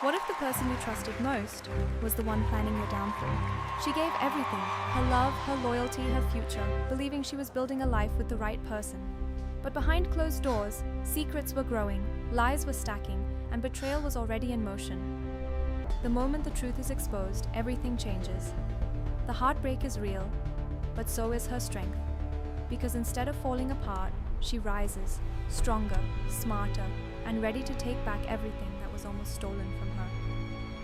What if the person you trusted most was the one planning your downfall? She gave everything, her love, her loyalty, her future, believing she was building a life with the right person. But behind closed doors, secrets were growing, lies were stacking, and betrayal was already in motion. The moment the truth is exposed, everything changes. The heartbreak is real, but so is her strength. Because instead of falling apart, she rises, stronger, smarter, and ready to take back everything that was almost stolen from her.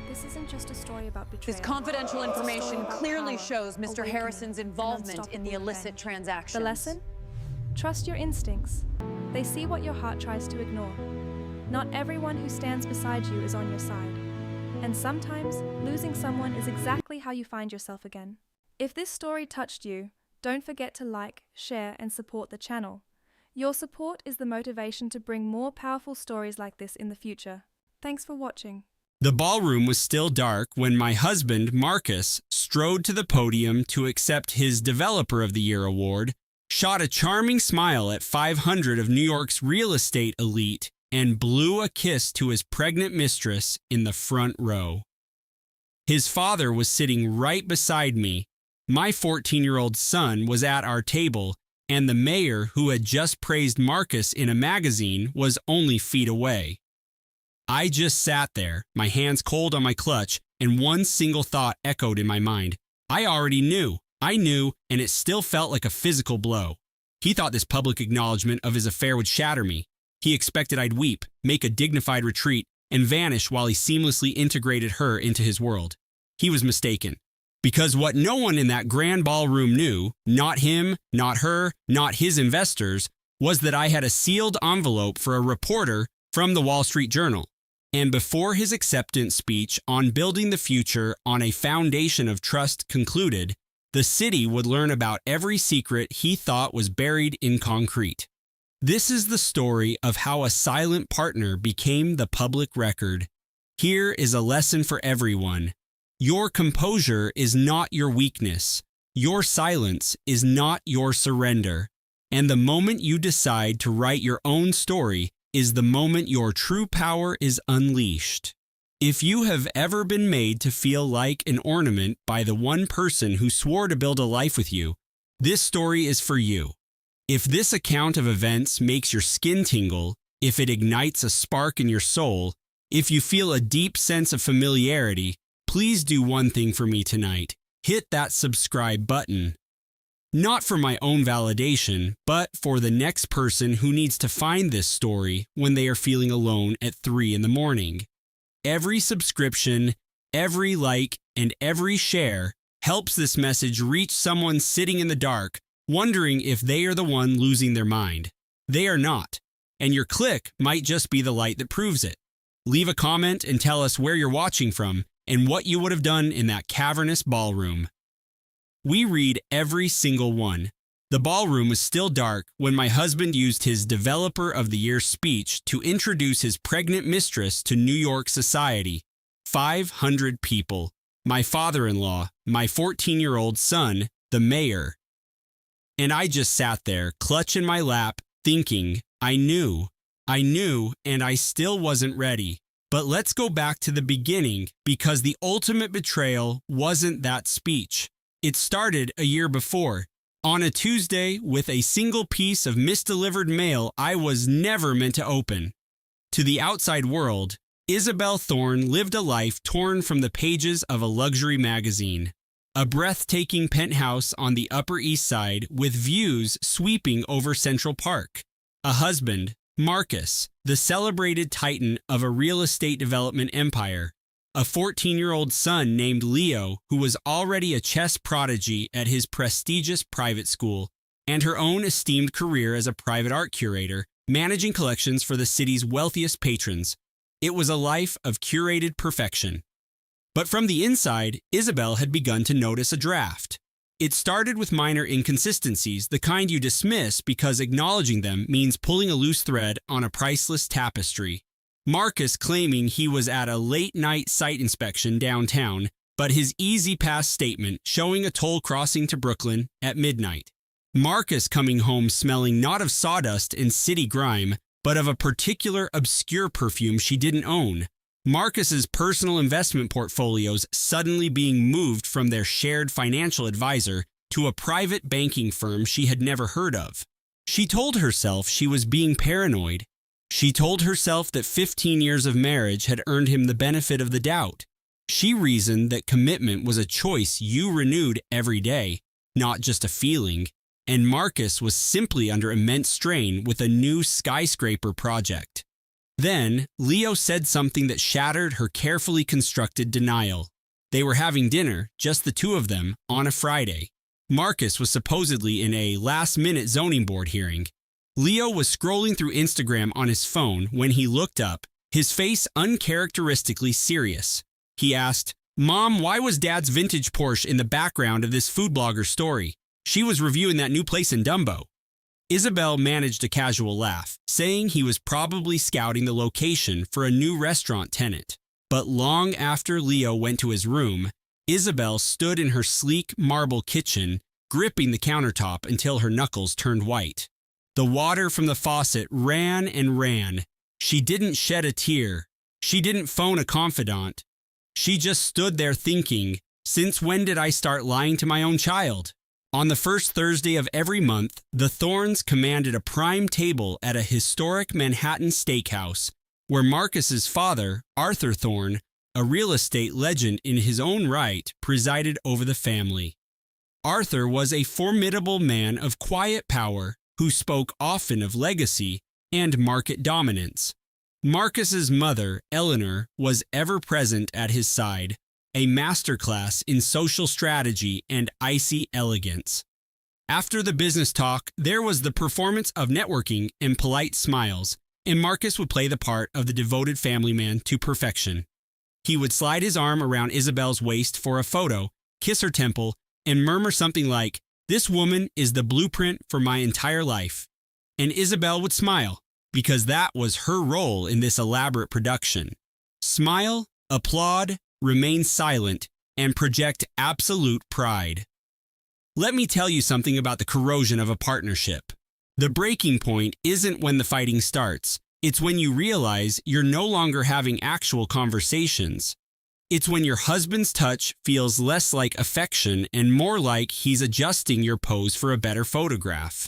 This isn't just a story about betrayal. This confidential information clearly power, shows Mr. awakening, Harrison's and involvement in the unstoppable illicit revenge. transactions. The lesson? Trust your instincts. They see what your heart tries to ignore. Not everyone who stands beside you is on your side. And sometimes, losing someone is exactly how you find yourself again. If this story touched you, don't forget to like, share, and support the channel. Your support is the motivation to bring more powerful stories like this in the future. Thanks for watching. The ballroom was still dark when my husband, Marcus, strode to the podium to accept his Developer of the Year award, shot a charming smile at 500 of New York's real estate elite, and blew a kiss to his pregnant mistress in the front row. His father was sitting right beside me. My 14-year-old son was at our table, and the mayor, who had just praised Marcus in a magazine, was only feet away. I just sat there, my hands cold on my clutch, and one single thought echoed in my mind. I already knew. I knew, and it still felt like a physical blow. He thought this public acknowledgement of his affair would shatter me. He expected I'd weep, make a dignified retreat, and vanish while he seamlessly integrated her into his world. He was mistaken. Because what no one in that grand ballroom knew, not him, not her, not his investors, was that I had a sealed envelope for a reporter from the Wall Street Journal. And before his acceptance speech on building the future on a foundation of trust concluded, the city would learn about every secret he thought was buried in concrete. This is the story of how a silent partner became the public record. Here is a lesson for everyone. Your composure is not your weakness. Your silence is not your surrender. And the moment you decide to write your own story is the moment your true power is unleashed. If you have ever been made to feel like an ornament by the one person who swore to build a life with you, this story is for you. If this account of events makes your skin tingle, if it ignites a spark in your soul, if you feel a deep sense of familiarity, please do one thing for me tonight. Hit that subscribe button. Not for my own validation, but for the next person who needs to find this story when they are feeling alone at 3 in the morning. Every subscription, every like, and every share helps this message reach someone sitting in the dark, wondering if they are the one losing their mind. They are not, and your click might just be the light that proves it. Leave a comment and tell us where you're watching from and what you would have done in that cavernous ballroom. We read every single one. The ballroom was still dark when my husband used his Developer of the Year speech to introduce his pregnant mistress to New York society. 500 people. My father-in-law, my 14-year-old son, the mayor. And I just sat there, clutch in my lap, thinking, I knew, and I still wasn't ready. But let's go back to the beginning, because the ultimate betrayal wasn't that speech. It started a year before, on a Tuesday with a single piece of misdelivered mail I was never meant to open. To the outside world, Isabel Thorne lived a life torn from the pages of a luxury magazine. A breathtaking penthouse on the Upper East Side with views sweeping over Central Park. A husband, Marcus, the celebrated titan of a real estate development empire. A 14-year-old son named Leo, who was already a chess prodigy at his prestigious private school, and her own esteemed career as a private art curator, managing collections for the city's wealthiest patrons. It was a life of curated perfection. But from the inside, Isabel had begun to notice a draft. It started with minor inconsistencies, the kind you dismiss because acknowledging them means pulling a loose thread on a priceless tapestry. Marcus claiming he was at a late-night site inspection downtown, but his easy pass statement showing a toll crossing to Brooklyn at midnight. Marcus coming home smelling not of sawdust and city grime, but of a particular obscure perfume she didn't own. Marcus's personal investment portfolios suddenly being moved from their shared financial advisor to a private banking firm she had never heard of. She told herself she was being paranoid. She told herself that 15 years of marriage had earned him the benefit of the doubt. She reasoned that commitment was a choice you renewed every day, not just a feeling, and Marcus was simply under immense strain with a new skyscraper project. Then, Leo said something that shattered her carefully constructed denial. They were having dinner, just the two of them, on a Friday. Marcus was supposedly in a last-minute zoning board hearing. Leo was scrolling through Instagram on his phone when he looked up, his face uncharacteristically serious. He asked, "Mom, why was Dad's vintage Porsche in the background of this food blogger story? She was reviewing that new place in Dumbo." Isabel managed a casual laugh, saying he was probably scouting the location for a new restaurant tenant. But long after Leo went to his room, Isabel stood in her sleek marble kitchen, gripping the countertop until her knuckles turned white. The water from the faucet ran and ran. She didn't shed a tear. She didn't phone a confidant. She just stood there thinking, since when did I start lying to my own child? On the first Thursday of every month, the Thorns commanded a prime table at a historic Manhattan steakhouse, where Marcus's father, Arthur Thorn, a real estate legend in his own right, presided over the family. Arthur was a formidable man of quiet power who spoke often of legacy and market dominance. Marcus's mother, Eleanor, was ever present at his side, a masterclass in social strategy and icy elegance. After the business talk, there was the performance of networking and polite smiles, and Marcus would play the part of the devoted family man to perfection. He would slide his arm around Isabel's waist for a photo, kiss her temple, and murmur something like, "This woman is the blueprint for my entire life." And Isabel would smile, because that was her role in this elaborate production. Smile, applaud, remain silent, and project absolute pride. Let me tell you something about the corrosion of a partnership. The breaking point isn't when the fighting starts. It's when you realize you're no longer having actual conversations. It's when your husband's touch feels less like affection and more like he's adjusting your pose for a better photograph.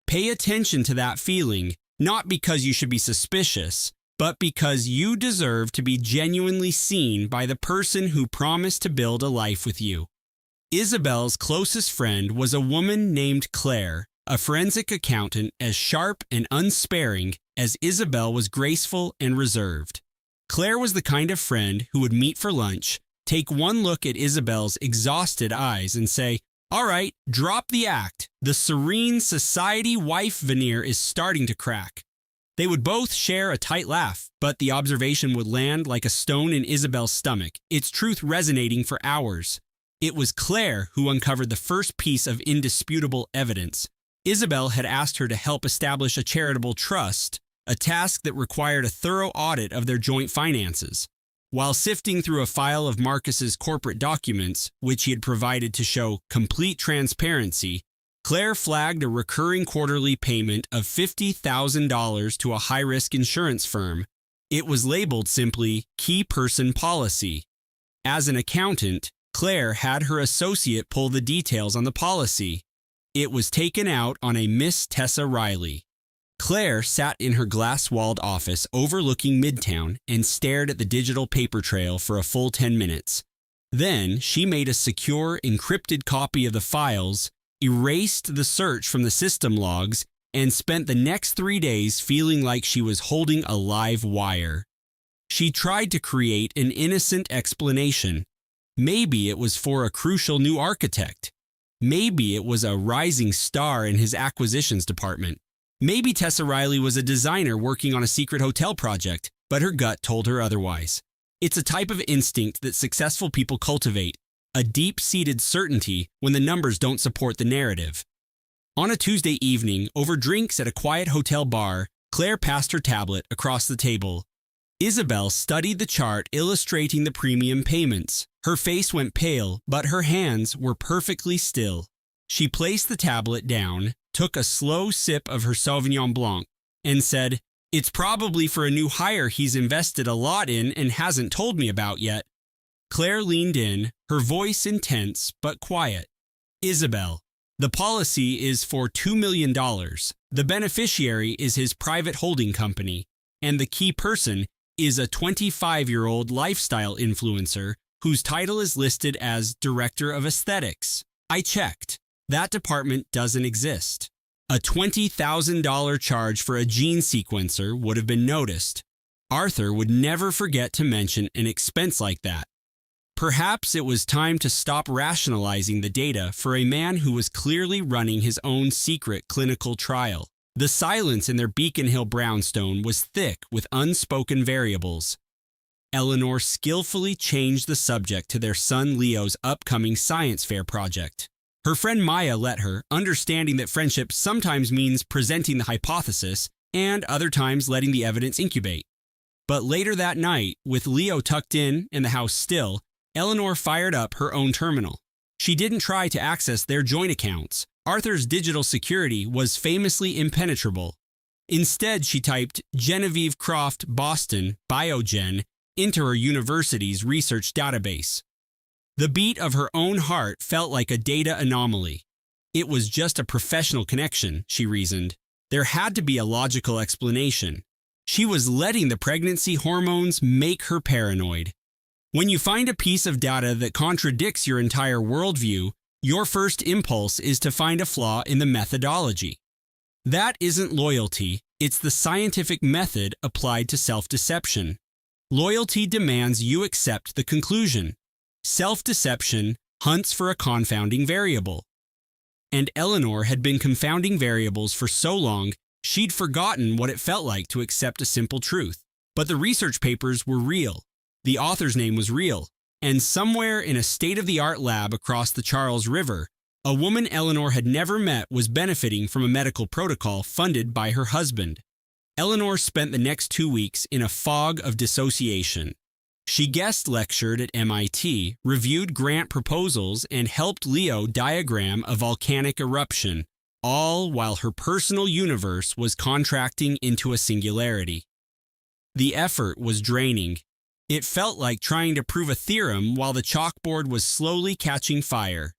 Pay attention to that feeling, not because you should be suspicious, but because you deserve to be genuinely seen by the person who promised to build a life with you. Isabel's closest friend was a woman named Claire, a forensic accountant as sharp and unsparing as Isabel was graceful and reserved. Claire was the kind of friend who would meet for lunch, take one look at Isabel's exhausted eyes and say, "All right, drop the act. The serene society wife veneer is starting to crack." They would both share a tight laugh, but the observation would land like a stone in Isabel's stomach, its truth resonating for hours. It was Claire who uncovered the first piece of indisputable evidence. Isabel had asked her to help establish a charitable trust, a task that required a thorough audit of their joint finances. While sifting through a file of Marcus's corporate documents, which he had provided to show complete transparency, Claire flagged a recurring quarterly payment of $50,000 to a high-risk insurance firm. It was labeled simply Key Person Policy. As an accountant, Claire had her associate pull the details on the policy. It was taken out on a Miss Tessa Riley. Claire sat in her glass-walled office overlooking Midtown and stared at the digital paper trail for a full 10 minutes. Then she made a secure, encrypted copy of the files, erased the search from the system logs, and spent the next 3 days feeling like she was holding a live wire. She tried to create an innocent explanation. Maybe it was for a crucial new architect. Maybe it was a rising star in his acquisitions department. Maybe Tessa Riley was a designer working on a secret hotel project, but her gut told her otherwise. It's a type of instinct that successful people cultivate, a deep-seated certainty when the numbers don't support the narrative. On a Tuesday evening, over drinks at a quiet hotel bar, Claire passed her tablet across the table. Isabel studied the chart illustrating the premium payments. Her face went pale, but her hands were perfectly still. She placed the tablet down, took a slow sip of her Sauvignon Blanc, and said, It's probably for a new hire he's invested a lot in and hasn't told me about yet. Claire leaned in, her voice intense but quiet. Isabel, the policy is for $2 million. The beneficiary is his private holding company, and the key person is a 25-year-old lifestyle influencer whose title is listed as Director of Aesthetics. I checked. That department doesn't exist. A $20,000 charge for a gene sequencer would have been noticed. Arthur would never forget to mention an expense like that. Perhaps it was time to stop rationalizing the data for a man who was clearly running his own secret clinical trial. The silence in their Beacon Hill brownstone was thick with unspoken variables. Eleanor skillfully changed the subject to their son Leo's upcoming science fair project. Her friend Maya let her, understanding that friendship sometimes means presenting the hypothesis and other times letting the evidence incubate. But later that night, with Leo tucked in and the house still, Eleanor fired up her own terminal. She didn't try to access their joint accounts. Arthur's digital security was famously impenetrable. Instead, she typed Genevieve Croft Boston Biogen into her university's research database. The beat of her own heart felt like a data anomaly. It was just a professional connection, she reasoned. There had to be a logical explanation. She was letting the pregnancy hormones make her paranoid. When you find a piece of data that contradicts your entire worldview, your first impulse is to find a flaw in the methodology. That isn't loyalty, it's the scientific method applied to self-deception. Loyalty demands you accept the conclusion. Self-deception hunts for a confounding variable. And Eleanor had been confounding variables for so long, she'd forgotten what it felt like to accept a simple truth. But the research papers were real. The author's name was real. And somewhere in a state-of-the-art lab across the Charles River, a woman Eleanor had never met was benefiting from a medical protocol funded by her husband. Eleanor spent the next 2 weeks in a fog of dissociation. She guest lectured at MIT, reviewed grant proposals, and helped Leo diagram a volcanic eruption, all while her personal universe was contracting into a singularity. The effort was draining. It felt like trying to prove a theorem while the chalkboard was slowly catching fire.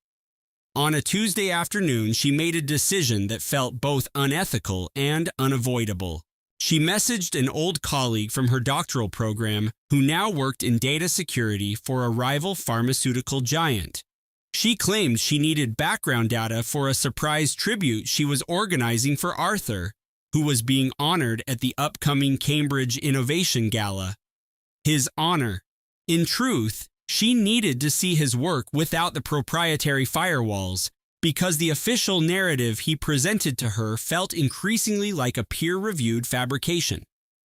On a Tuesday afternoon, she made a decision that felt both unethical and unavoidable. She messaged an old colleague from her doctoral program who now worked in data security for a rival pharmaceutical giant. She claimed she needed background data for a surprise tribute she was organizing for Arthur, who was being honored at the upcoming Cambridge Innovation Gala. His honor. In truth, she needed to see his work without the proprietary firewalls, because the official narrative he presented to her felt increasingly like a peer-reviewed fabrication.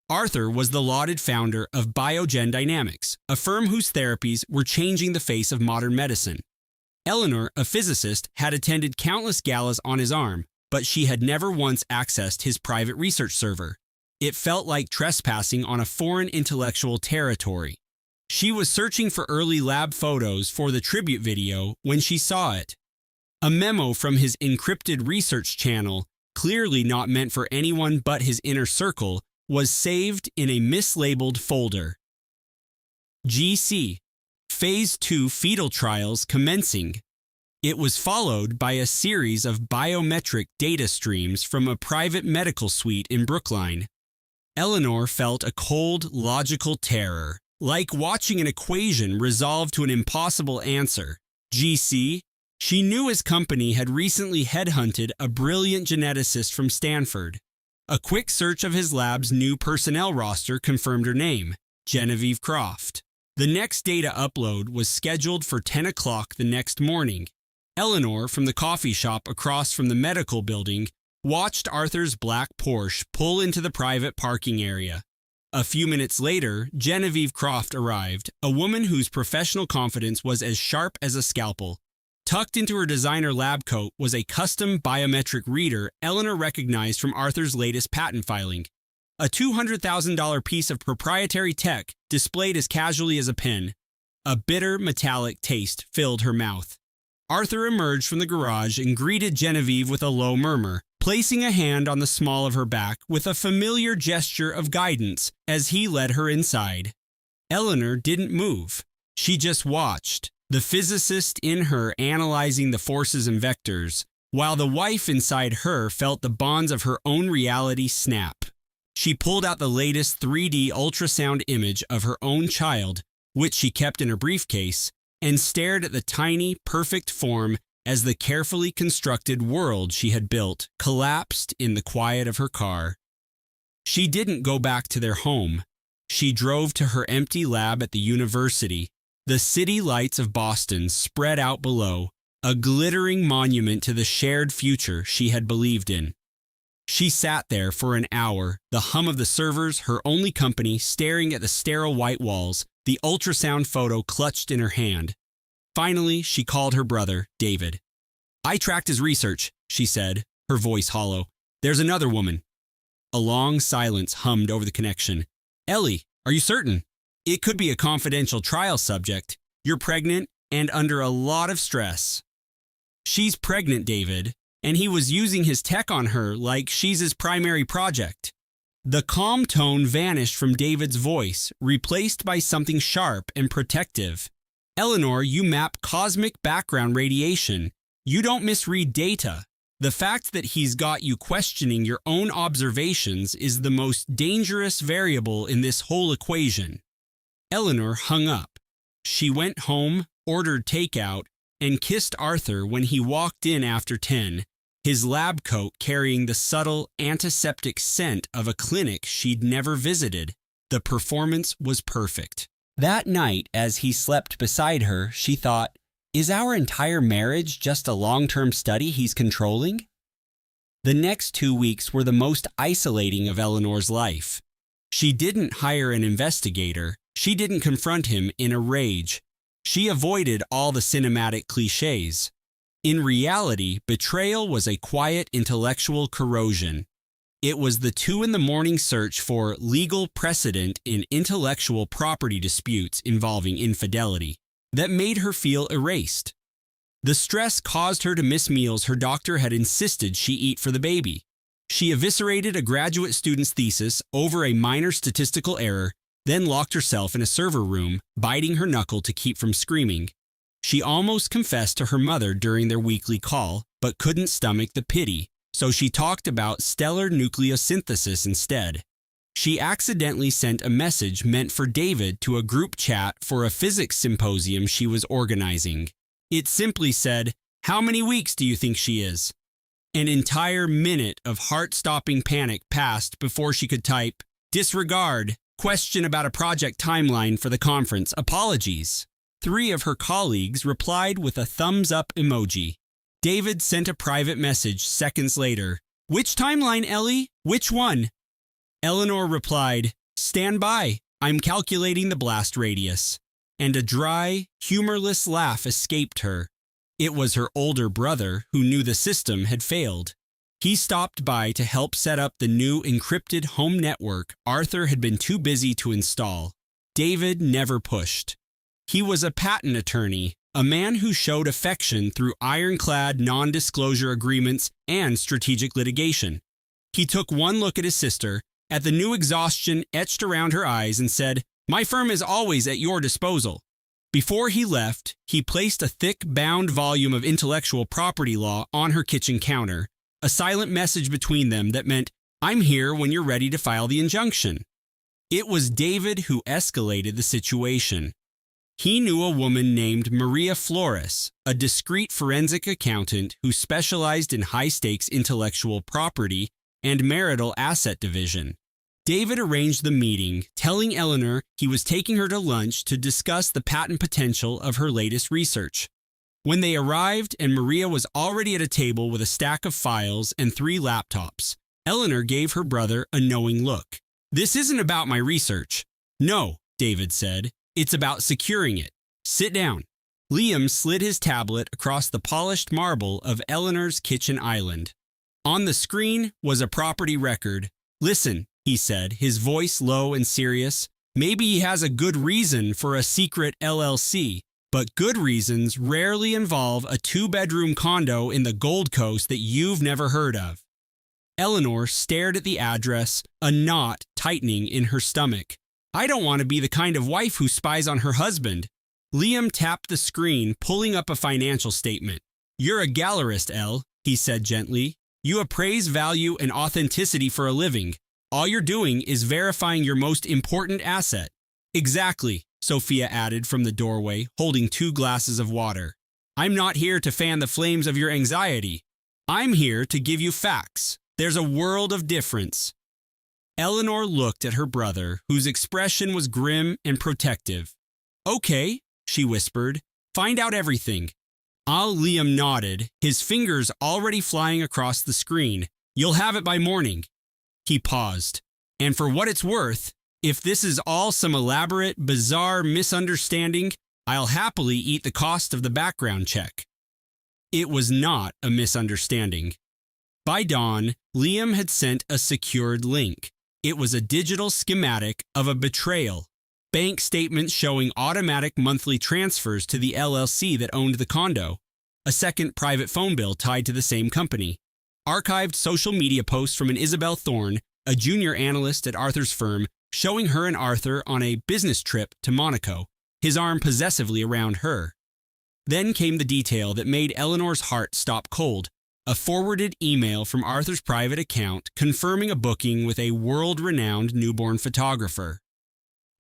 Arthur was the lauded founder of Biogen Dynamics, a firm whose therapies were changing the face of modern medicine. Eleanor, a physicist, had attended countless galas on his arm, but she had never once accessed his private research server. It felt like trespassing on a foreign intellectual territory. She was searching for early lab photos for the tribute video when she saw it. A memo from his encrypted research channel, clearly not meant for anyone but his inner circle, was saved in a mislabeled folder. GC. Phase 2 fetal trials commencing. It was followed by a series of biometric data streams from a private medical suite in Brookline. Eleanor felt a cold, logical terror, like watching an equation resolve to an impossible answer. GC. She knew his company had recently headhunted a brilliant geneticist from Stanford. A quick search of his lab's new personnel roster confirmed her name, Genevieve Croft. The next data upload was scheduled for 10 o'clock the next morning. Eleanor, from the coffee shop across from the medical building, watched Arthur's black Porsche pull into the private parking area. A few minutes later, Genevieve Croft arrived, a woman whose professional confidence was as sharp as a scalpel. Tucked into her designer lab coat was a custom biometric reader Eleanor recognized from Arthur's latest patent filing. A $200,000 piece of proprietary tech displayed as casually as a pen. A bitter metallic taste filled her mouth. Arthur emerged from the garage and greeted Genevieve with a low murmur. placing a hand on the small of her back with a familiar gesture of guidance as he led her inside. Eleanor didn't move. She just watched, the physicist in her analyzing the forces and vectors, while the wife inside her felt the bonds of her own reality snap. She pulled out the latest 3D ultrasound image of her own child, which she kept in her briefcase, and stared at the tiny, perfect form as the carefully constructed world she had built collapsed in the quiet of her car. She didn't go back to their home. She drove to her empty lab at the university. The city lights of Boston spread out below, a glittering monument to the shared future she had believed in. She sat there for an hour, the hum of the servers her only company, staring at the sterile white walls, the ultrasound photo clutched in her hand. Finally, she called her brother, David. "I tracked his research," she said, her voice hollow. "There's another woman." A long silence hummed over the connection. "Ellie, are you certain? It could be a confidential trial subject. You're pregnant and under a lot of stress." "She's pregnant, David, and he was using his tech on her like she's his primary project." The calm tone vanished from David's voice, replaced by something sharp and protective. "Eleanor, you map cosmic background radiation. You don't misread data. The fact that he's got you questioning your own observations is the most dangerous variable in this whole equation." Eleanor hung up. She went home, ordered takeout, and kissed Arthur when he walked in after 10, his lab coat carrying the subtle antiseptic scent of a clinic she'd never visited. The performance was perfect. That night, as he slept beside her, she thought, is our entire marriage just a long-term study he's controlling? The next 2 weeks were the most isolating of Eleanor's life. She didn't hire an investigator. She didn't confront him in a rage. She avoided all the cinematic cliches. In reality, betrayal was a quiet intellectual corrosion. It was the 2 a.m. search for legal precedent in intellectual property disputes involving infidelity that made her feel erased. The stress caused her to miss meals her doctor had insisted she eat for the baby. She eviscerated a graduate student's thesis over a minor statistical error, then locked herself in a server room, biting her knuckle to keep from screaming. She almost confessed to her mother during their weekly call, but couldn't stomach the pity, so she talked about stellar nucleosynthesis instead. She accidentally sent a message meant for David to a group chat for a physics symposium she was organizing. It simply said, "How many weeks do you think she is?" An entire minute of heart-stopping panic passed before she could type, "Disregard, question about a project timeline for the conference, apologies." 3 of her colleagues replied with a thumbs-up emoji. David sent a private message seconds later. "Which timeline, Ellie? Which one?" Eleanor replied, "Stand by. I'm calculating the blast radius." And a dry, humorless laugh escaped her. It was her older brother who knew the system had failed. He stopped by to help set up the new encrypted home network Arthur had been too busy to install. David never pushed. He was a patent attorney, a man who showed affection through ironclad non-disclosure agreements and strategic litigation. He took one look at his sister, at the new exhaustion etched around her eyes, and said, "My firm is always at your disposal." Before he left, he placed a thick bound volume of intellectual property law on her kitchen counter, a silent message between them that meant, "I'm here when you're ready to file the injunction." It was David who escalated the situation. He knew a woman named Maria Flores, a discreet forensic accountant who specialized in high-stakes intellectual property and marital asset division. David arranged the meeting, telling Eleanor he was taking her to lunch to discuss the patent potential of her latest research. When they arrived and Maria was already at a table with a stack of files and 3 laptops, Eleanor gave her brother a knowing look. "This isn't about my research." "No," David said. "It's about securing it. Sit down." Liam slid his tablet across the polished marble of Eleanor's kitchen island. On the screen was a property record. "Listen," he said, his voice low and serious. "Maybe he has a good reason for a secret LLC, but good reasons rarely involve a 2-bedroom condo in the Gold Coast that you've never heard of. Eleanor stared at the address, a knot tightening in her stomach. I don't want to be the kind of wife who spies on her husband. Liam tapped the screen, pulling up a financial statement. You're a gallerist, Elle, he said gently. You appraise value and authenticity for a living. All you're doing is verifying your most important asset. Exactly, Sophia added from the doorway, holding 2 glasses of water. I'm not here to fan the flames of your anxiety. I'm here to give you facts. There's a world of difference. Eleanor looked at her brother, whose expression was grim and protective. Okay, she whispered. Find out everything. Liam nodded, his fingers already flying across the screen. You'll have it by morning. He paused. And for what it's worth, if this is all some elaborate, bizarre misunderstanding, I'll happily eat the cost of the background check. It was not a misunderstanding. By dawn, Liam had sent a secured link. It was a digital schematic of a betrayal. Bank statements showing automatic monthly transfers to the LLC that owned the condo. A second private phone bill tied to the same company. Archived social media posts from an Isabel Thorne, a junior analyst at Arthur's firm, showing her and Arthur on a business trip to Monaco, his arm possessively around her. Then came the detail that made Eleanor's heart stop cold. A forwarded email from Arthur's private account confirming a booking with a world-renowned newborn photographer.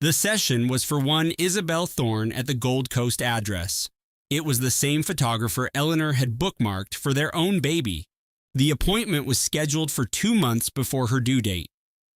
The session was for one Isabel Thorne at the Gold Coast address. It was the same photographer Eleanor had bookmarked for their own baby. The appointment was scheduled for 2 months before her due date.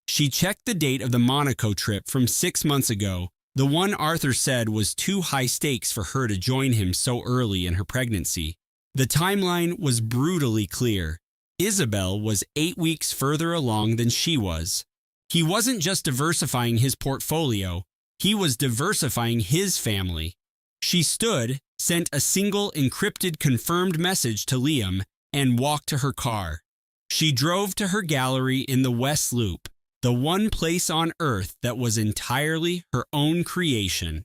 She checked the date of the Monaco trip from 6 months ago, the one Arthur said was too high stakes for her to join him so early in her pregnancy. The timeline was brutally clear. Isabel was 8 weeks further along than she was. He wasn't just diversifying his portfolio, he was diversifying his family. She stood, sent a single encrypted confirmed message to Liam, and walked to her car. She drove to her gallery in the West Loop, the one place on Earth that was entirely her own creation.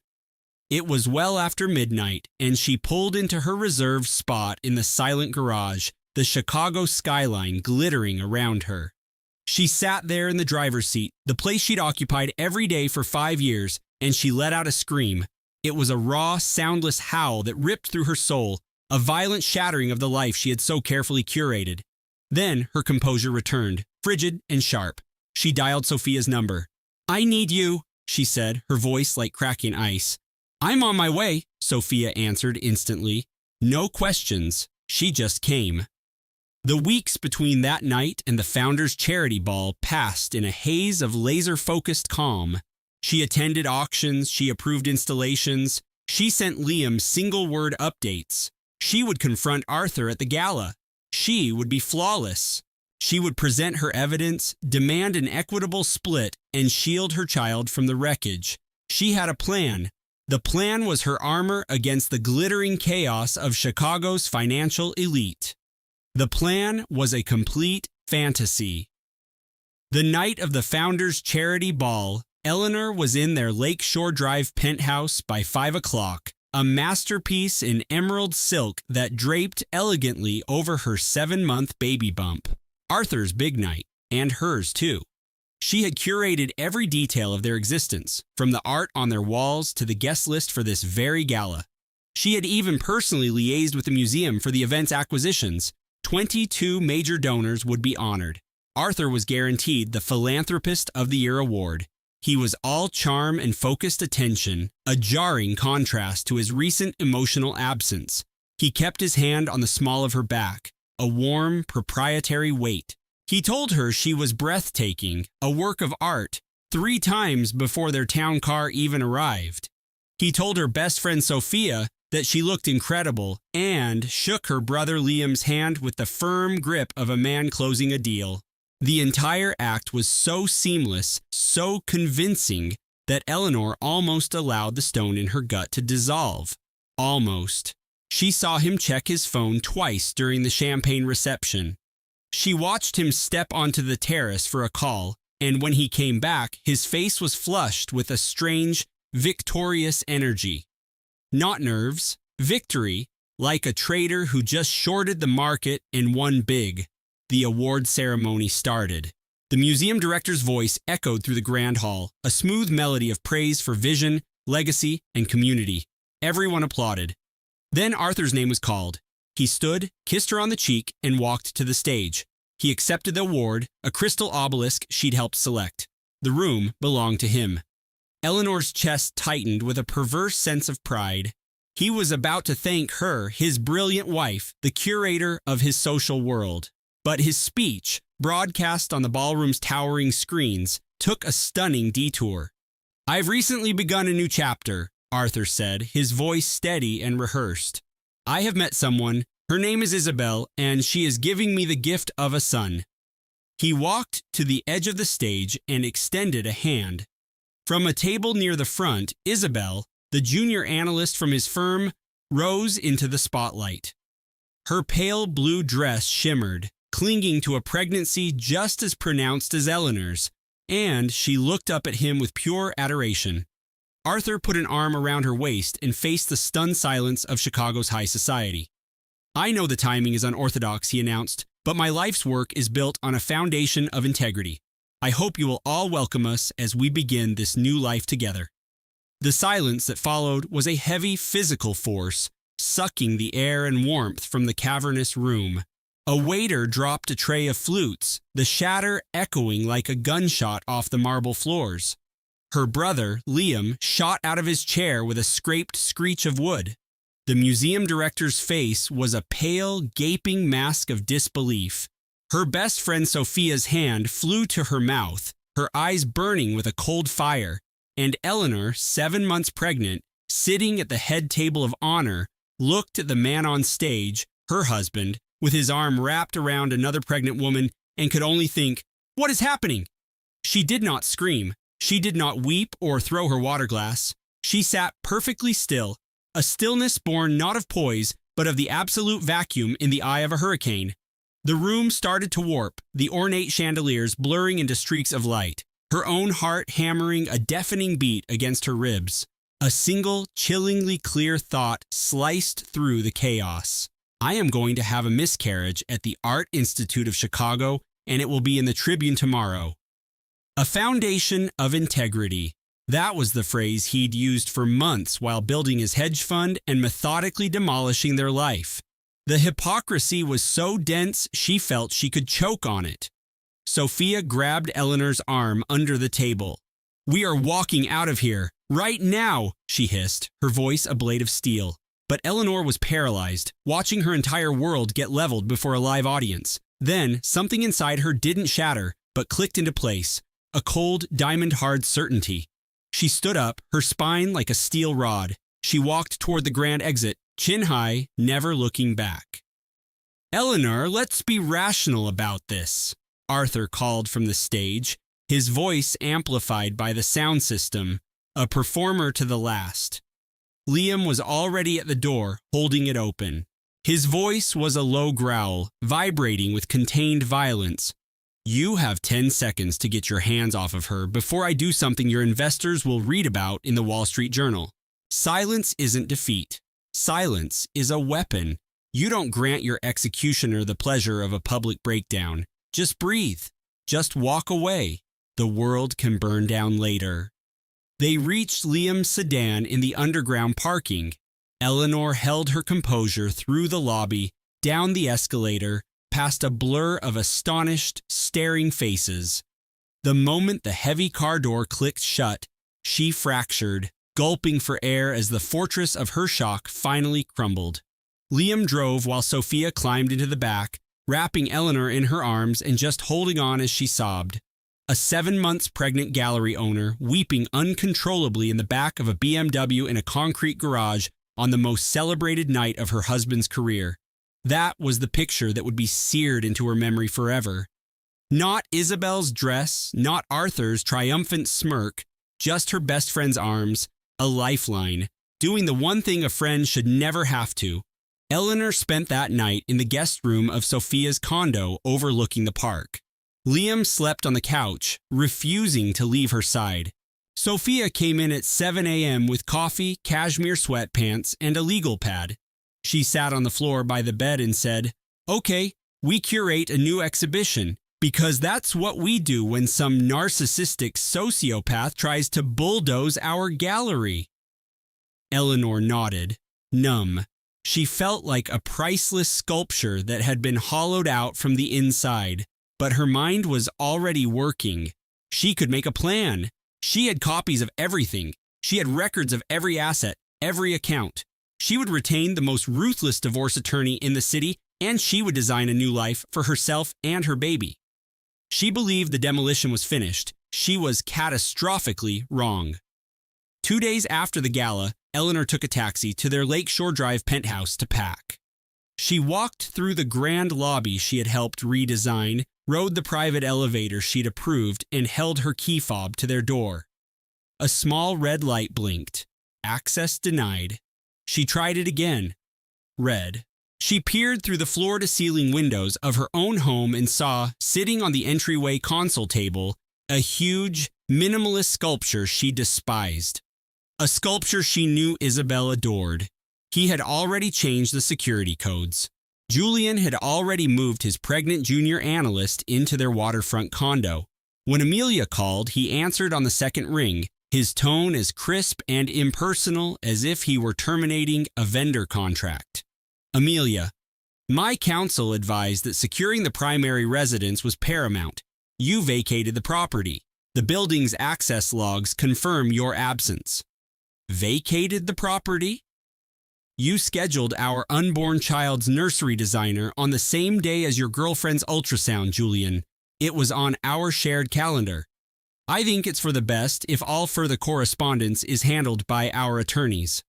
It was well after midnight, and she pulled into her reserved spot in the silent garage, the Chicago skyline glittering around her. She sat there in the driver's seat, the place she'd occupied every day for 5 years, and she let out a scream. It was a raw, soundless howl that ripped through her soul, a violent shattering of the life she had so carefully curated. Then her composure returned, frigid and sharp. She dialed Sophia's number. "I need you," she said, her voice like cracking ice. "I'm on my way," Sophia answered instantly. No questions. She just came. The weeks between that night and the Founders' Charity Ball passed in a haze of laser-focused calm. She attended auctions, she approved installations, she sent Liam single-word updates. She would confront Arthur at the gala. She would be flawless. She would present her evidence, demand an equitable split, and shield her child from the wreckage. She had a plan. The plan was her armor against the glittering chaos of Chicago's financial elite. The plan was a complete fantasy. The night of the Founders' Charity Ball, Eleanor was in their Lakeshore Drive penthouse by 5 o'clock, a masterpiece in emerald silk that draped elegantly over her 7-month baby bump. Arthur's big night, and hers too. She had curated every detail of their existence, from the art on their walls to the guest list for this very gala. She had even personally liaised with the museum for the event's acquisitions. 22 major donors would be honored. Arthur was guaranteed the Philanthropist of the Year award. He was all charm and focused attention, a jarring contrast to his recent emotional absence. He kept his hand on the small of her back, a warm, proprietary weight. He told her she was breathtaking, a work of art, 3 times before their town car even arrived. He told her best friend Sophia that she looked incredible, and shook her brother Liam's hand with the firm grip of a man closing a deal. The entire act was so seamless, so convincing, that Eleanor almost allowed the stone in her gut to dissolve. Almost. She saw him check his phone twice during the champagne reception. She watched him step onto the terrace for a call, and when he came back, his face was flushed with a strange, victorious energy. Not nerves, victory, like a trader who just shorted the market and won big. the award ceremony started. The museum director's voice echoed through the grand hall, a smooth melody of praise for vision, legacy, and community. Everyone applauded. Then Arthur's name was called. He stood, kissed her on the cheek, and walked to the stage. He accepted the award, a crystal obelisk she'd helped select. The room belonged to him. Eleanor's chest tightened with a perverse sense of pride. He was about to thank her, his brilliant wife, the curator of his social world. But his speech, broadcast on the ballroom's towering screens, took a stunning detour. "I've recently begun a new chapter," Arthur said, his voice steady and rehearsed. "I have met someone. Her name is Isabel, and she is giving me the gift of a son." He walked to the edge of the stage and extended a hand. From a table near the front, Isabel, the junior analyst from his firm, rose into the spotlight. Her pale blue dress shimmered, clinging to a pregnancy just as pronounced as Eleanor's, and she looked up at him with pure adoration. Arthur put an arm around her waist and faced the stunned silence of Chicago's high society. "I know the timing is unorthodox," he announced, "but my life's work is built on a foundation of integrity. I hope you will all welcome us as we begin this new life together." The silence that followed was a heavy physical force, sucking the air and warmth from the cavernous room. A waiter dropped a tray of flutes, the shatter echoing like a gunshot off the marble floors. Her brother, Liam, shot out of his chair with a scraped screech of wood. The museum director's face was a pale, gaping mask of disbelief. Her best friend Sophia's hand flew to her mouth, her eyes burning with a cold fire, and Eleanor, 7 months pregnant, sitting at the head table of honor, looked at the man on stage, her husband, with his arm wrapped around another pregnant woman, and could only think, "What is happening?" She did not scream. She did not weep or throw her water glass. She sat perfectly still, a stillness born not of poise, but of the absolute vacuum in the eye of a hurricane. The room started to warp, the ornate chandeliers blurring into streaks of light, her own heart hammering a deafening beat against her ribs. A single, chillingly clear thought sliced through the chaos. "I am going to have a miscarriage at the Art Institute of Chicago, and it will be in the Tribune tomorrow." A foundation of integrity. That was the phrase he'd used for months while building his hedge fund and methodically demolishing their life. The hypocrisy was so dense she felt she could choke on it. Sophia grabbed Eleanor's arm under the table. "We are walking out of here, right now," she hissed, her voice a blade of steel. But Eleanor was paralyzed, watching her entire world get leveled before a live audience. Then, something inside her didn't shatter, but clicked into place. A cold, diamond-hard certainty. She stood up, her spine like a steel rod. She walked toward the grand exit, chin high, never looking back. "Eleanor, let's be rational about this," Arthur called from the stage, his voice amplified by the sound system, a performer to the last. Liam was already at the door, holding it open. His voice was a low growl, vibrating with contained violence. "You have 10 seconds to get your hands off of her before I do something your investors will read about in the Wall Street Journal. Silence isn't defeat. Silence is a weapon. You don't grant your executioner the pleasure of a public breakdown. Just breathe. Just walk away. The world can burn down later." They reached Liam's sedan in the underground parking. Eleanor held her composure through the lobby, down the escalator, past a blur of astonished, staring faces. The moment the heavy car door clicked shut, she fractured, gulping for air as the fortress of her shock finally crumbled. Liam drove while Sophia climbed into the back, wrapping Eleanor in her arms and just holding on as she sobbed. A 7 months pregnant gallery owner weeping uncontrollably in the back of a BMW in a concrete garage on the most celebrated night of her husband's career. That was the picture that would be seared into her memory forever. Not Isabel's dress, not Arthur's triumphant smirk, just her best friend's arms, a lifeline, doing the one thing a friend should never have to. Eleanor spent that night in the guest room of Sophia's condo overlooking the park. Liam slept on the couch, refusing to leave her side. Sophia came in at 7 a.m. with coffee, cashmere sweatpants, and a legal pad. She sat on the floor by the bed and said, "Okay, We curate a new exhibition, because that's what we do when some narcissistic sociopath tries to bulldoze our gallery." Eleanor nodded, numb. She felt like a priceless sculpture that had been hollowed out from the inside, but her mind was already working. She could make a plan. She had copies of everything. She had records of every asset, every account. She would retain the most ruthless divorce attorney in the city, and she would design a new life for herself and her baby. She believed the demolition was finished. She was catastrophically wrong. 2 days after the gala, Eleanor took a taxi to their Lakeshore Drive penthouse to pack. She walked through the grand lobby she had helped redesign, rode the private elevator she'd approved, and held her key fob to their door. A small red light blinked. Access denied. She tried it again. Red. She peered through the floor-to-ceiling windows of her own home and saw, sitting on the entryway console table, a huge, minimalist sculpture she despised. A sculpture she knew Isabel adored. He had already changed the security codes. Julian had already moved his pregnant junior analyst into their waterfront condo. When Amelia called, he answered on the second ring, his tone as crisp and impersonal as if he were terminating a vendor contract. "Amelia, my counsel advised that securing the primary residence was paramount. You vacated the property. The building's access logs confirm your absence." "Vacated the property?" "You scheduled our unborn child's nursery designer on the same day as your girlfriend's ultrasound, Julian. It was on our shared calendar. I think it's for the best if all further correspondence is handled by our attorneys."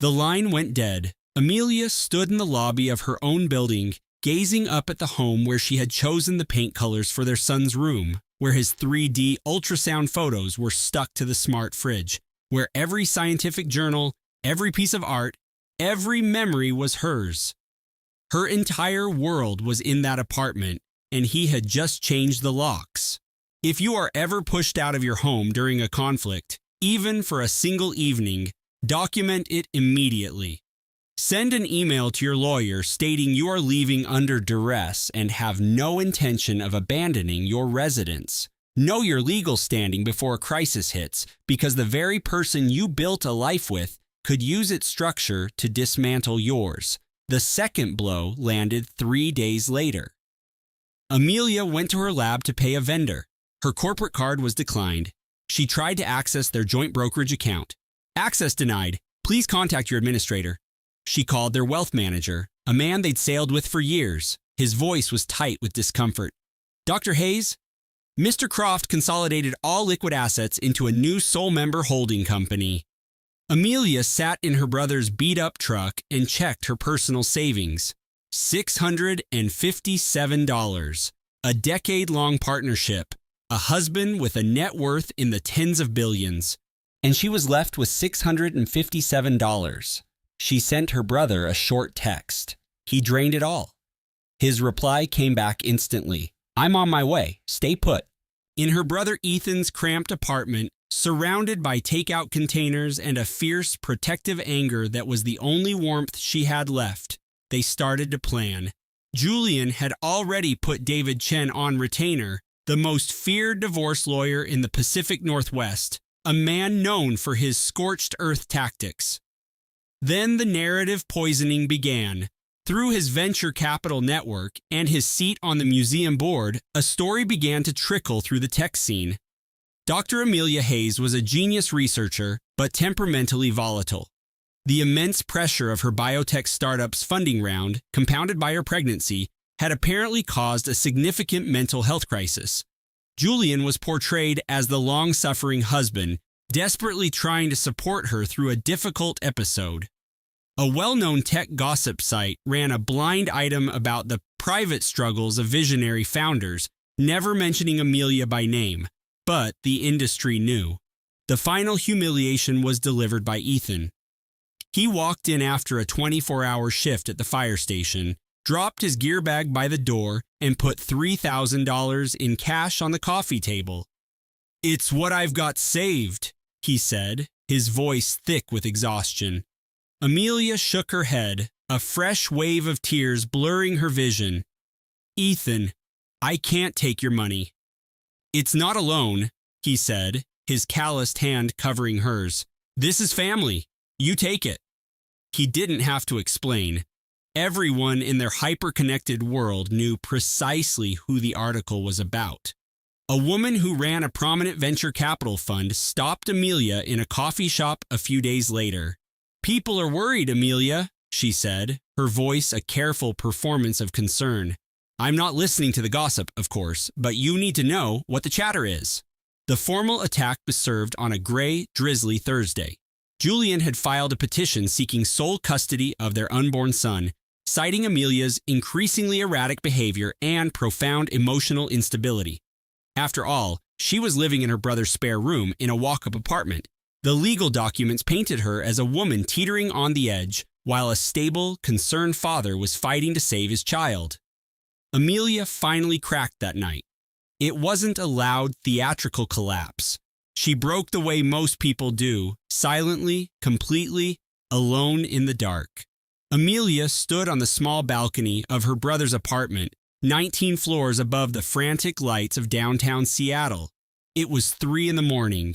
The line went dead. Amelia stood in the lobby of her own building, gazing up at the home where she had chosen the paint colors for their son's room, where his 3D ultrasound photos were stuck to the smart fridge, where every scientific journal, every piece of art, every memory was hers. Her entire world was in that apartment, and he had just changed the locks. If you are ever pushed out of your home during a conflict, even for a single evening, document it immediately. Send an email to your lawyer stating you are leaving under duress and have no intention of abandoning your residence. Know your legal standing before a crisis hits, because the very person you built a life with could use its structure to dismantle yours. The second blow landed 3 days later. Amelia went to her lab to pay a vendor. Her corporate card was declined. She tried to access their joint brokerage account. "Access denied. Please contact your administrator." She called their wealth manager, a man they'd sailed with for years. His voice was tight with discomfort. "Dr. Hayes? Mr. Croft consolidated all liquid assets into a new sole member holding company." Amelia sat in her brother's beat-up truck and checked her personal savings. $657. A decade-long partnership. A husband with a net worth in the tens of billions. And she was left with $657. She sent her brother a short text. He drained it all. His reply came back instantly. "I'm on my way. Stay put." In her brother Ethan's cramped apartment, surrounded by takeout containers and a fierce, protective anger that was the only warmth she had left, they started to plan. Julian had already put David Chen on retainer, the most feared divorce lawyer in the Pacific Northwest, a man known for his scorched earth tactics. Then the narrative poisoning began. Through his venture capital network and his seat on the museum board, a story began to trickle through the tech scene. Dr. Amelia Hayes was a genius researcher, but temperamentally volatile. The immense pressure of her biotech startup's funding round, compounded by her pregnancy, had apparently caused a significant mental health crisis. Julian was portrayed as the long-suffering husband, desperately trying to support her through a difficult episode. A well-known tech gossip site ran a blind item about the private struggles of visionary founders, never mentioning Amelia by name, but the industry knew. The final humiliation was delivered by Ethan. He walked in after a 24-hour shift at the fire station, dropped his gear bag by the door, and put $3,000 in cash on the coffee table. "It's what I've got saved," he said, his voice thick with exhaustion. Amelia shook her head, a fresh wave of tears blurring her vision. "Ethan, I can't take your money." "It's not a loan," he said, his calloused hand covering hers. "This is family. You take it." He didn't have to explain. Everyone in their hyper-connected world knew precisely who the article was about. A woman who ran a prominent venture capital fund stopped Amelia in a coffee shop a few days later. "People are worried, Amelia," she said, her voice a careful performance of concern. "I'm not listening to the gossip, of course, but you need to know what the chatter is." The formal attack was served on a gray, drizzly Thursday. Julian had filed a petition seeking sole custody of their unborn son, citing Amelia's increasingly erratic behavior and profound emotional instability. After all, she was living in her brother's spare room in a walk-up apartment. The legal documents painted her as a woman teetering on the edge, while a stable, concerned father was fighting to save his child. Amelia finally cracked that night. It wasn't a loud, theatrical collapse. She broke the way most people do, silently, completely, alone in the dark. Amelia stood on the small balcony of her brother's apartment, 19 floors above the frantic lights of downtown Seattle. It was 3 a.m.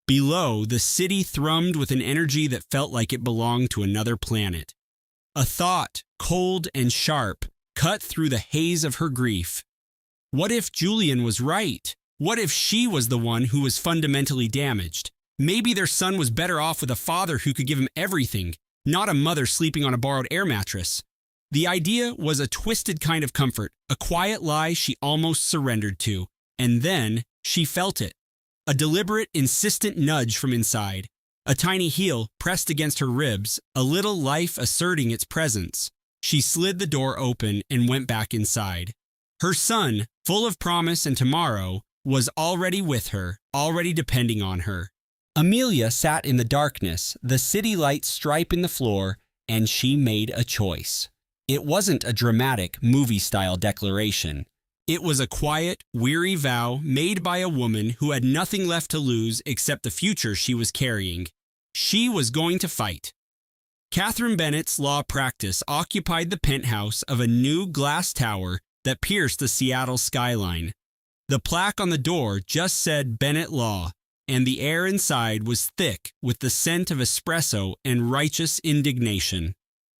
Below, the city thrummed with an energy that felt like it belonged to another planet. A thought, cold and sharp, cut through the haze of her grief. What if Julian was right? What if she was the one who was fundamentally damaged? Maybe their son was better off with a father who could give him everything, not a mother sleeping on a borrowed air mattress. The idea was a twisted kind of comfort, a quiet lie she almost surrendered to. And then she felt it. A deliberate, insistent nudge from inside. A tiny heel pressed against her ribs, a little life asserting its presence. She slid the door open and went back inside. Her son, full of promise and tomorrow, was already with her, already depending on her. Amelia sat in the darkness, the city lights striping the floor, and she made a choice. It wasn't a dramatic, movie-style declaration. It was a quiet, weary vow made by a woman who had nothing left to lose except the future she was carrying. She was going to fight. Catherine Bennett's law practice occupied the penthouse of a new glass tower that pierced the Seattle skyline. The plaque on the door just said Bennett Law, and the air inside was thick with the scent of espresso and righteous indignation.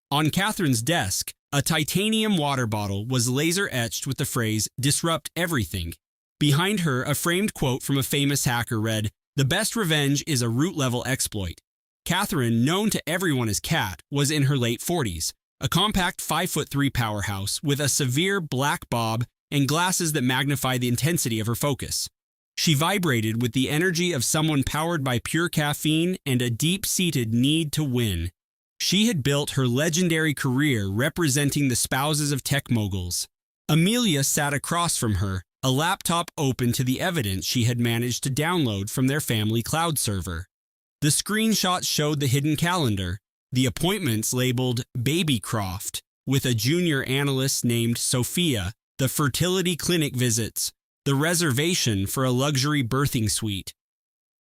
On Catherine's desk, a titanium water bottle was laser-etched with the phrase, "Disrupt everything." Behind her, a framed quote from a famous hacker read, "The best revenge is a root-level exploit." Catherine, known to everyone as Cat, was in her late 40s, a compact 5'3" powerhouse with a severe black bob and glasses that magnified the intensity of her focus. She vibrated with the energy of someone powered by pure caffeine and a deep-seated need to win. She had built her legendary career representing the spouses of tech moguls. Amelia sat across from her, a laptop open to the evidence she had managed to download from their family cloud server. The screenshots showed the hidden calendar, the appointments labeled Babycroft, with a junior analyst named Sophia, the fertility clinic visits, the reservation for a luxury birthing suite.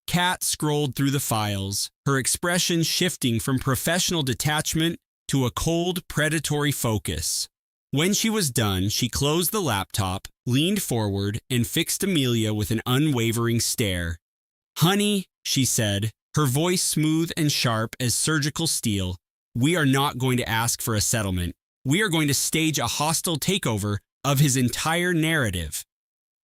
Kat scrolled through the files, her expression shifting from professional detachment to a cold, predatory focus. When she was done, she closed the laptop, leaned forward, and fixed Amelia with an unwavering stare. "Honey," she said, her voice smooth and sharp as surgical steel, "we are not going to ask for a settlement. We are going to stage a hostile takeover of his entire narrative."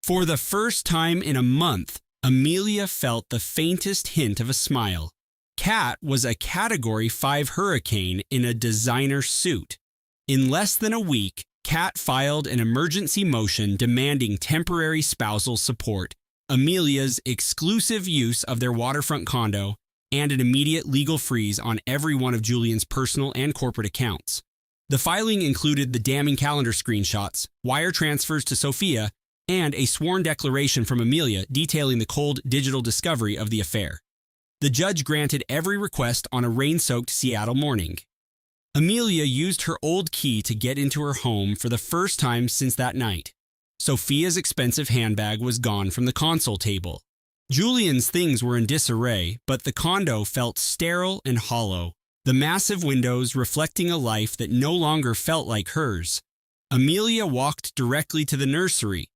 For the first time in a month, Amelia felt the faintest hint of a smile. Kat was a Category 5 hurricane in a designer suit. In less than a week, Kat filed an emergency motion demanding temporary spousal support, Amelia's exclusive use of their waterfront condo, and an immediate legal freeze on every one of Julian's personal and corporate accounts. The filing included the damning calendar screenshots, wire transfers to Sophia, and a sworn declaration from Amelia detailing the cold digital discovery of the affair. The judge granted every request on a rain-soaked Seattle morning. Amelia used her old key to get into her home for the first time since that night. Sophia's expensive handbag was gone from the console table. Julian's things were in disarray, but the condo felt sterile and hollow, the massive windows reflecting a life that no longer felt like hers. Amelia walked directly to the nursery.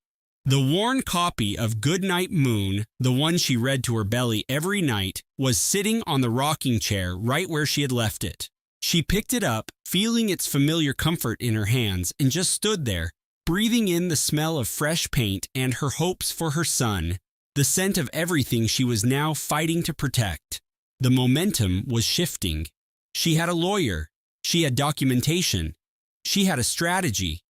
The worn copy of Goodnight Moon, the one she read to her belly every night, was sitting on the rocking chair right where she had left it. She picked it up, feeling its familiar comfort in her hands, and just stood there, breathing in the smell of fresh paint and her hopes for her son, the scent of everything she was now fighting to protect. The momentum was shifting. She had a lawyer. She had documentation. She had a strategy.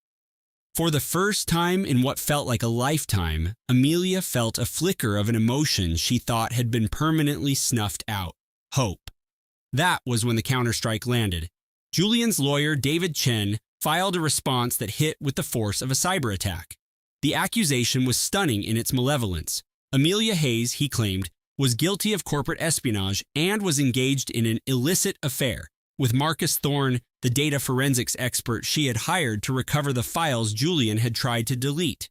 For the first time in what felt like a lifetime, Amelia felt a flicker of an emotion she thought had been permanently snuffed out: hope. That was when the counterstrike landed. Julian's lawyer, David Chen, filed a response that hit with the force of a cyber attack. The accusation was stunning in its malevolence. Amelia Hayes, he claimed, was guilty of corporate espionage and was engaged in an illicit affair with Marcus Thorne, the data forensics expert she had hired to recover the files Julian had tried to delete.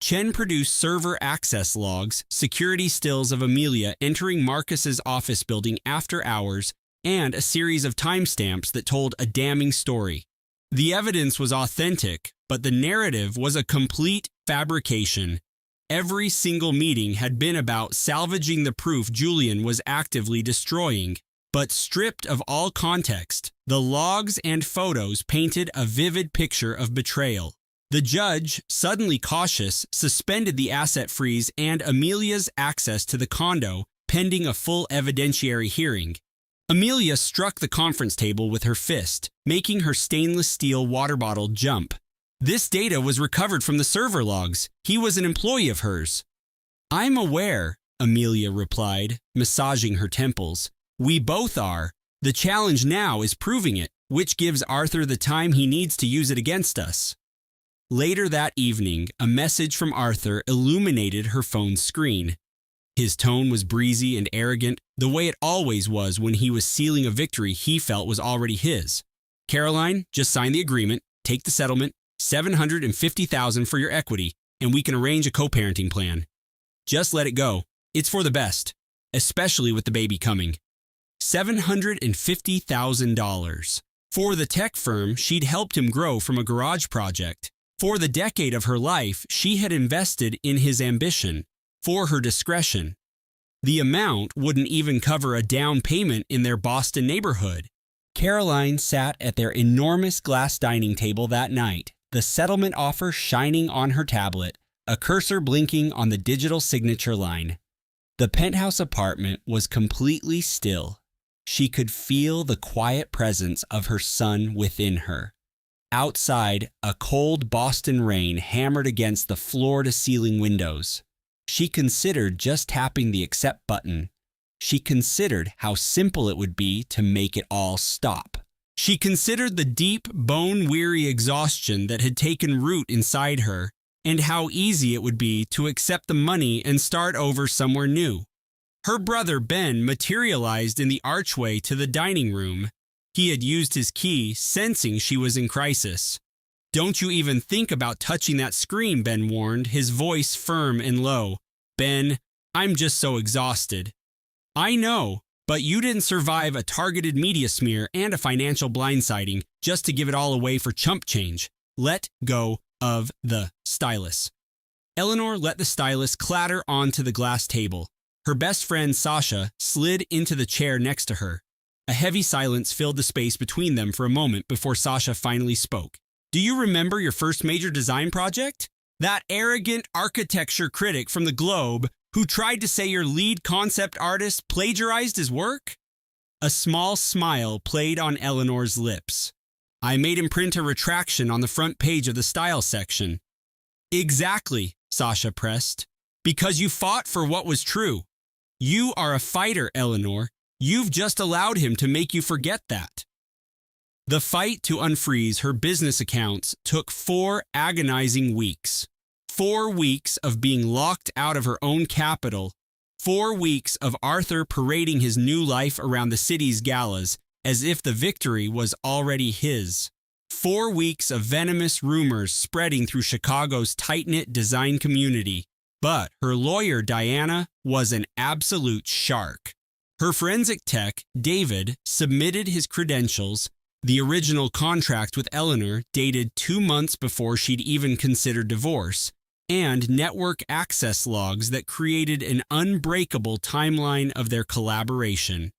Chen produced server access logs, security stills of Amelia entering Marcus's office building after hours, and a series of timestamps that told a damning story. The evidence was authentic, but the narrative was a complete fabrication. Every single meeting had been about salvaging the proof Julian was actively destroying. But stripped of all context, the logs and photos painted a vivid picture of betrayal. The judge, suddenly cautious, suspended the asset freeze and Amelia's access to the condo, pending a full evidentiary hearing. Amelia struck the conference table with her fist, making her stainless steel water bottle jump. This data was recovered from the server logs. He was an employee of hers. "I'm aware," Amelia replied, massaging her temples. "We both are. The challenge now is proving it, which gives Arthur the time he needs to use it against us." Later that evening, a message from Arthur illuminated her phone's screen. His tone was breezy and arrogant, the way it always was when he was sealing a victory he felt was already his. "Caroline, just sign the agreement, take the settlement, $750,000 for your equity, and we can arrange a co-parenting plan. Just let it go. It's for the best, especially with the baby coming." $750,000. For the tech firm, she'd helped him grow from a garage project. For the decade of her life, she had invested in his ambition, for her discretion. The amount wouldn't even cover a down payment in their Boston neighborhood. Caroline sat at their enormous glass dining table that night, the settlement offer shining on her tablet, a cursor blinking on the digital signature line. The penthouse apartment was completely still. She could feel the quiet presence of her son within her. Outside, a cold Boston rain hammered against the floor-to-ceiling windows. She considered just tapping the accept button. She considered how simple it would be to make it all stop. She considered the deep, bone-weary exhaustion that had taken root inside her, and how easy it would be to accept the money and start over somewhere new. Her brother Ben materialized in the archway to the dining room. He had used his key, sensing she was in crisis. "Don't you even think about touching that screen," Ben warned, his voice firm and low. "Ben, I'm just so exhausted." "I know, but you didn't survive a targeted media smear and a financial blindsiding just to give it all away for chump change. Let go of the stylus." Eleanor let the stylus clatter onto the glass table. Her best friend, Sasha, slid into the chair next to her. A heavy silence filled the space between them for a moment before Sasha finally spoke. "Do you remember your first major design project? That arrogant architecture critic from the Globe who tried to say your lead concept artist plagiarized his work?" A small smile played on Eleanor's lips. "I made him print a retraction on the front page of the style section." "Exactly," Sasha pressed. "Because you fought for what was true. You are a fighter, Eleanor. You've just allowed him to make you forget that." The fight to unfreeze her business accounts took 4 agonizing weeks. 4 weeks of being locked out of her own capital. 4 weeks of Arthur parading his new life around the city's galas as if the victory was already his. 4 weeks of venomous rumors spreading through Chicago's tight-knit design community. But her lawyer, Diana, was an absolute shark. Her forensic tech, David, submitted his credentials, The original contract with Eleanor dated 2 months before she'd even considered divorce, and network access logs that created an unbreakable timeline of their collaboration.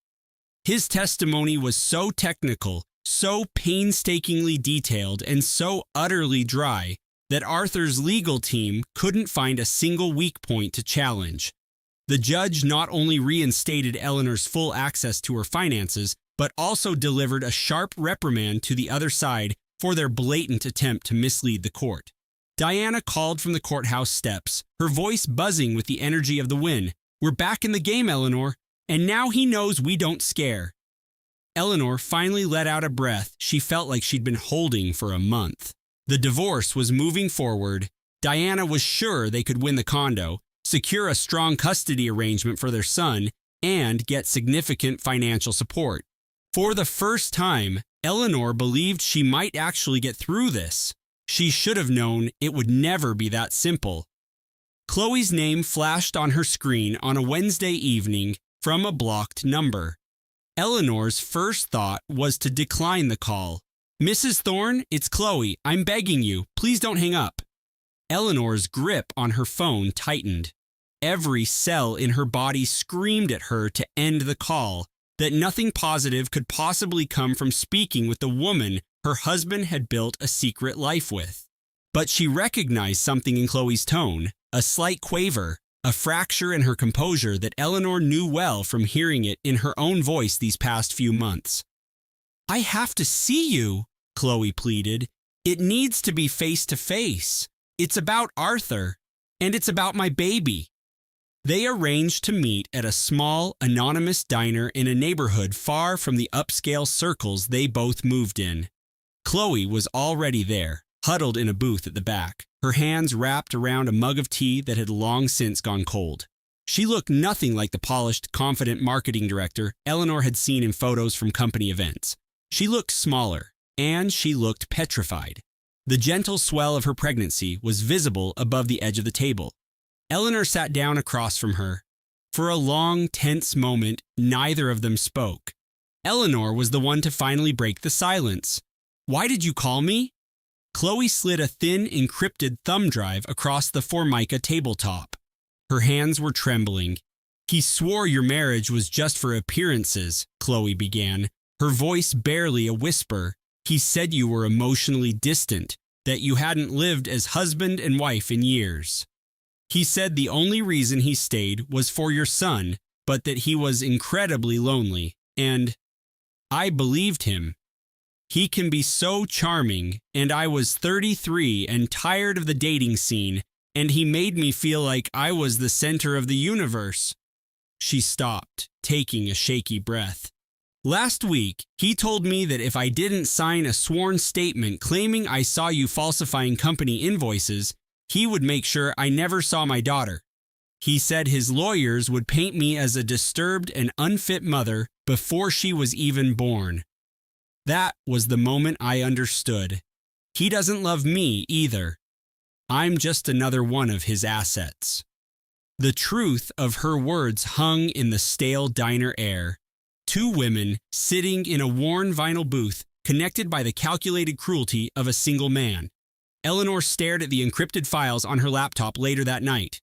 His testimony was so technical, so painstakingly detailed, and so utterly dry that Arthur's legal team couldn't find a single weak point to challenge. The judge not only reinstated Eleanor's full access to her finances, but also delivered a sharp reprimand to the other side for their blatant attempt to mislead the court. Diana called from the courthouse steps, her voice buzzing with the energy of the win. "We're back in the game, Eleanor, and now he knows we don't scare." Eleanor finally let out a breath she felt like she'd been holding for a month. The divorce was moving forward. Diana was sure they could win the condo, secure a strong custody arrangement for their son, and get significant financial support. For the first time, Eleanor believed she might actually get through this. She should have known it would never be that simple. Chloe's name flashed on her screen on a Wednesday evening from a blocked number. Eleanor's first thought was to decline the call. "Mrs. Thorne, it's Chloe. I'm begging you. Please don't hang up." Eleanor's grip on her phone tightened. Every cell in her body screamed at her to end the call, that nothing positive could possibly come from speaking with the woman her husband had built a secret life with. But she recognized something in Chloe's tone, a slight quaver, a fracture in her composure that Eleanor knew well from hearing it in her own voice these past few months. "I have to see you," Chloe pleaded. "It needs to be face to face. It's about Arthur, and it's about my baby." They arranged to meet at a small, anonymous diner in a neighborhood far from the upscale circles they both moved in. Chloe was already there, huddled in a booth at the back, her hands wrapped around a mug of tea that had long since gone cold. She looked nothing like the polished, confident marketing director Eleanor had seen in photos from company events. She looked smaller, and she looked petrified. The gentle swell of her pregnancy was visible above the edge of the table. Eleanor sat down across from her. For a long, tense moment, neither of them spoke. Eleanor was the one to finally break the silence. "Why did you call me?" Chloe slid a thin, encrypted thumb drive across the Formica tabletop. Her hands were trembling. "He swore your marriage was just for appearances," Chloe began, her voice barely a whisper. "He said you were emotionally distant, that you hadn't lived as husband and wife in years. He said the only reason he stayed was for your son, but that he was incredibly lonely, and I believed him. He can be so charming, and I was 33 and tired of the dating scene, and he made me feel like I was the center of the universe." She stopped, taking a shaky breath. "Last week, he told me that if I didn't sign a sworn statement claiming I saw you falsifying company invoices, he would make sure I never saw my daughter. He said his lawyers would paint me as a disturbed and unfit mother before she was even born. That was the moment I understood. He doesn't love me either. I'm just another one of his assets." The truth of her words hung in the stale diner air. Two women sitting in a worn vinyl booth, connected by the calculated cruelty of a single man. Eleanor stared at the encrypted files on her laptop later that night.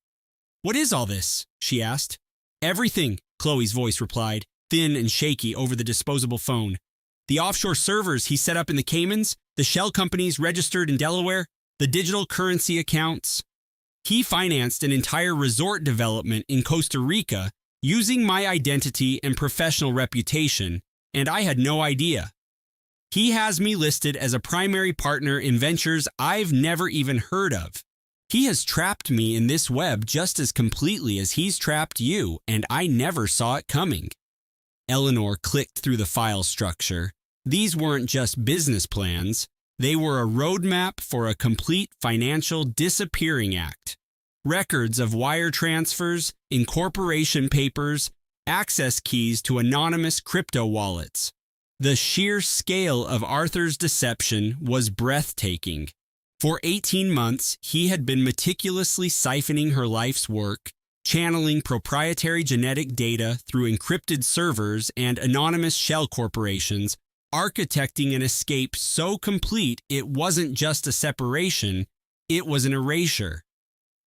"What is all this?" she asked. "Everything," Chloe's voice replied, thin and shaky over the disposable phone. "The offshore servers he set up in the Caymans, the shell companies registered in Delaware, the digital currency accounts. He financed an entire resort development in Costa Rica using my identity and professional reputation, and I had no idea. He has me listed as a primary partner in ventures I've never even heard of. He has trapped me in this web just as completely as he's trapped you, and I never saw it coming." Eleanor clicked through the file structure. These weren't just business plans. They were a roadmap for a complete financial disappearing act. Records of wire transfers, incorporation papers, access keys to anonymous crypto wallets. The sheer scale of Arthur's deception was breathtaking. For 18 months, he had been meticulously siphoning her life's work, channeling proprietary genetic data through encrypted servers and anonymous shell corporations, architecting an escape so complete it wasn't just a separation, it was an erasure.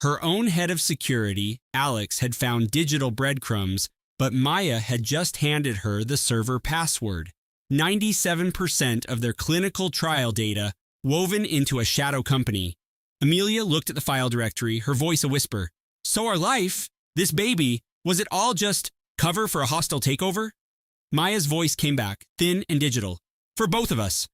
Her own head of security, Alex, had found digital breadcrumbs, but Maya had just handed her the server password. 97% of their clinical trial data woven into a shadow company. Amelia looked at the file directory, her voice a whisper. So our life, this baby, was it all just cover for a hostile takeover? Maya's voice came back, thin and digital. For both of us.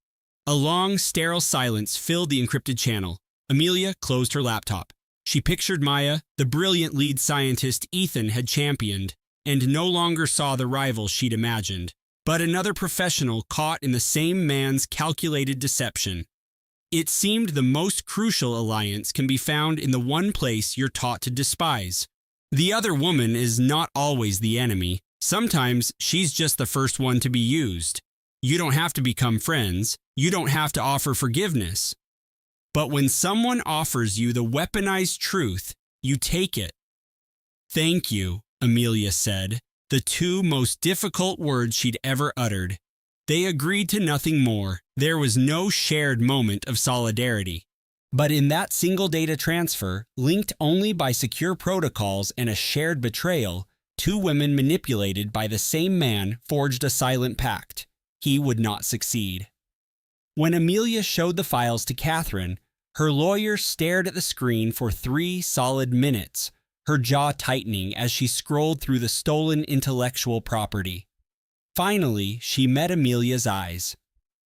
A long, sterile silence filled the encrypted channel. Amelia closed her laptop. She pictured Maya, the brilliant lead scientist Ethan had championed, and no longer saw the rival she'd imagined, but another professional caught in the same man's calculated deception. It seemed the most crucial alliance can be found in the one place you're taught to despise. The other woman is not always the enemy. Sometimes she's just the first one to be used. You don't have to become friends. You don't have to offer forgiveness. But when someone offers you the weaponized truth, you take it. Thank you, Amelia said, the two most difficult words she'd ever uttered. They agreed to nothing more. There was no shared moment of solidarity. But in that single data transfer, linked only by secure protocols and a shared betrayal, two women manipulated by the same man forged a silent pact. He would not succeed. When Amelia showed the files to Catherine, her lawyer stared at the screen for 3 solid minutes, her jaw tightening as she scrolled through the stolen intellectual property. Finally, she met Amelia's eyes.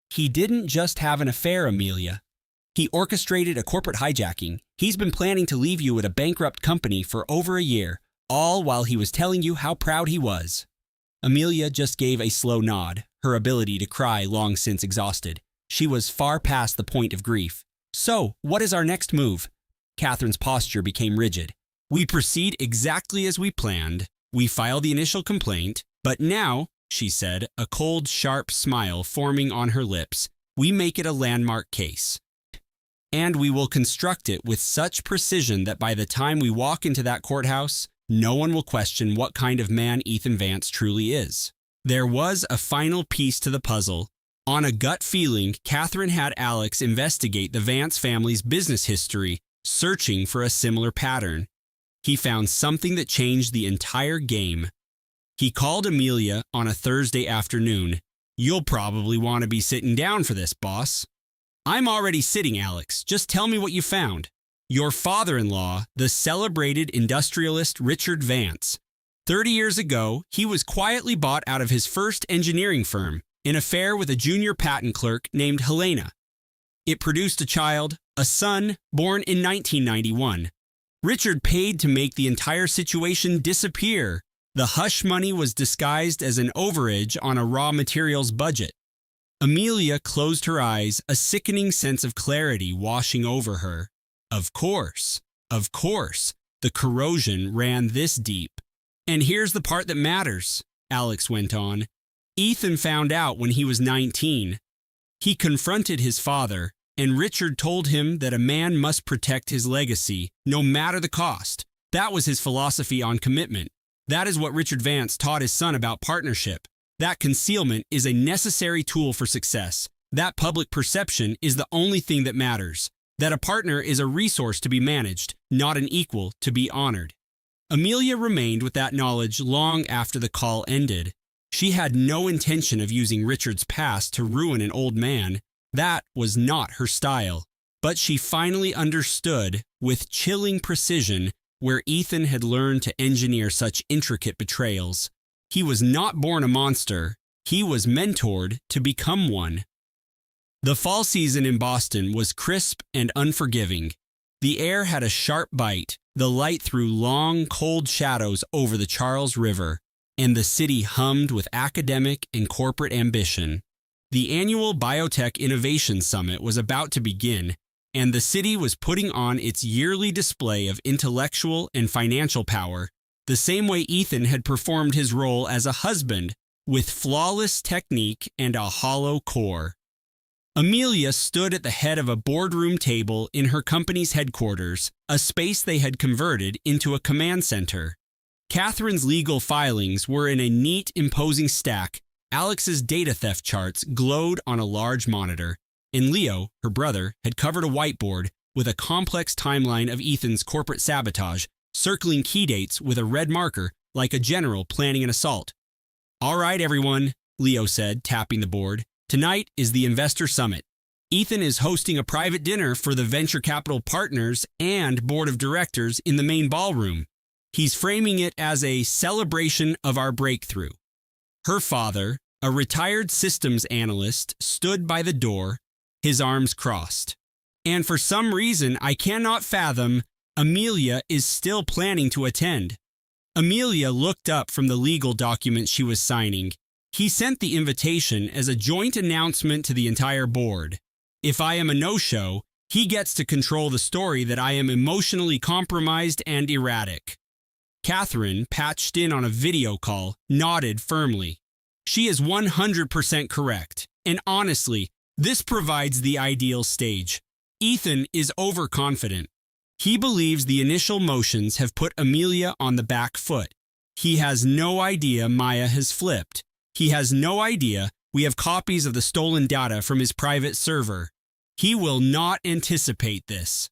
He didn't just have an affair, Amelia. He orchestrated a corporate hijacking. He's been planning to leave you at a bankrupt company for over a year, all while he was telling you how proud he was. Amelia just gave a slow nod, her ability to cry long since exhausted. She was far past the point of grief. So, what is our next move? Catherine's posture became rigid. We proceed exactly as we planned. We file the initial complaint, but now, she said, a cold, sharp smile forming on her lips, we make it a landmark case. And we will construct it with such precision that by the time we walk into that courthouse, no one will question what kind of man Ethan Vance truly is. There was a final piece to the puzzle. On a gut feeling, Catherine had Alex investigate the Vance family's business history, searching for a similar pattern. He found something that changed the entire game. He called Amelia on a Thursday afternoon. You'll probably want to be sitting down for this, boss. I'm already sitting, Alex. Just tell me what you found. Your father-in-law, the celebrated industrialist Richard Vance. 30 years ago, he was quietly bought out of his first engineering firm, an affair with a junior patent clerk named Helena. It produced a child, a son, born in 1991. Richard paid to make the entire situation disappear. The hush money was disguised as an overage on a raw materials budget. Amelia closed her eyes, a sickening sense of clarity washing over her. Of course, the corrosion ran this deep. And here's the part that matters, Alex went on. Ethan found out when he was 19. He confronted his father, and Richard told him that a man must protect his legacy, no matter the cost. That was his philosophy on commitment. That is what Richard Vance taught his son about partnership. That concealment is a necessary tool for success. That public perception is the only thing that matters. That a partner is a resource to be managed, not an equal to be honored. Amelia remained with that knowledge long after the call ended. She had no intention of using Richard's past to ruin an old man. That was not her style. But she finally understood, with chilling precision, where Ethan had learned to engineer such intricate betrayals. He was not born a monster. He was mentored to become one. The fall season in Boston was crisp and unforgiving. The air had a sharp bite. The light threw long, cold shadows over the Charles River, and the city hummed with academic and corporate ambition. The annual Biotech Innovation Summit was about to begin, and the city was putting on its yearly display of intellectual and financial power, the same way Ethan had performed his role as a husband, with flawless technique and a hollow core. Amelia stood at the head of a boardroom table in her company's headquarters, a space they had converted into a command center. Catherine's legal filings were in a neat, imposing stack, Alex's data theft charts glowed on a large monitor, and Leo, her brother, had covered a whiteboard with a complex timeline of Ethan's corporate sabotage, circling key dates with a red marker like a general planning an assault. "All right, everyone," Leo said, tapping the board. "Tonight is the Investor Summit. Ethan is hosting a private dinner for the venture capital partners and board of directors in the main ballroom. He's framing it as a celebration of our breakthrough." Her father, a retired systems analyst, stood by the door, his arms crossed. "And for some reason I cannot fathom, Amelia is still planning to attend." Amelia looked up from the legal document she was signing. "He sent the invitation as a joint announcement to the entire board. If I am a no-show, he gets to control the story that I am emotionally compromised and erratic." Catherine, patched in on a video call, nodded firmly. "She is 100% correct. And honestly, this provides the ideal stage. Ethan is overconfident. He believes the initial motions have put Amelia on the back foot. He has no idea Maya has flipped. He has no idea we have copies of the stolen data from his private server. He will not anticipate this."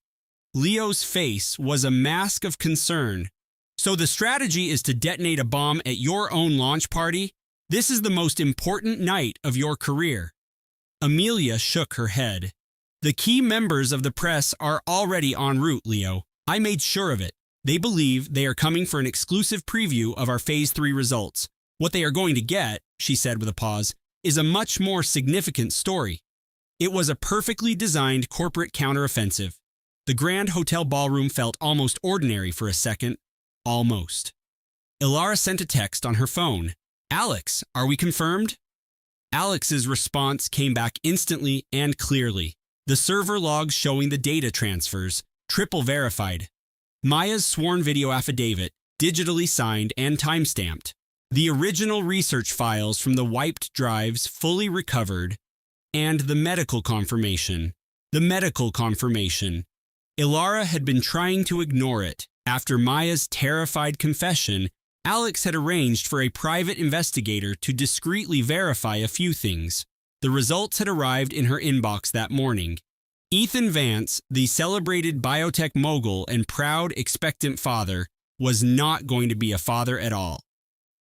Leo's face was a mask of concern. "So the strategy is to detonate a bomb at your own launch party? This is the most important night of your career." Amelia shook her head. "The key members of the press are already en route, Leo. I made sure of it. They believe they are coming for an exclusive preview of our Phase 3 results. What they are going to get," she said with a pause, "is a much more significant story." It was a perfectly designed corporate counteroffensive. The Grand Hotel ballroom felt almost ordinary for a second. Almost. Ilara sent a text on her phone. "Alex, are we confirmed?" Alex's response came back instantly and clearly. The server logs showing the data transfers, triple verified. Maya's sworn video affidavit, digitally signed and timestamped. The original research files from the wiped drives fully recovered. And the medical confirmation. The medical confirmation. Ilara had been trying to ignore it. After Maya's terrified confession, Alex had arranged for a private investigator to discreetly verify a few things. The results had arrived in her inbox that morning. Ethan Vance, the celebrated biotech mogul and proud expectant father, was not going to be a father at all.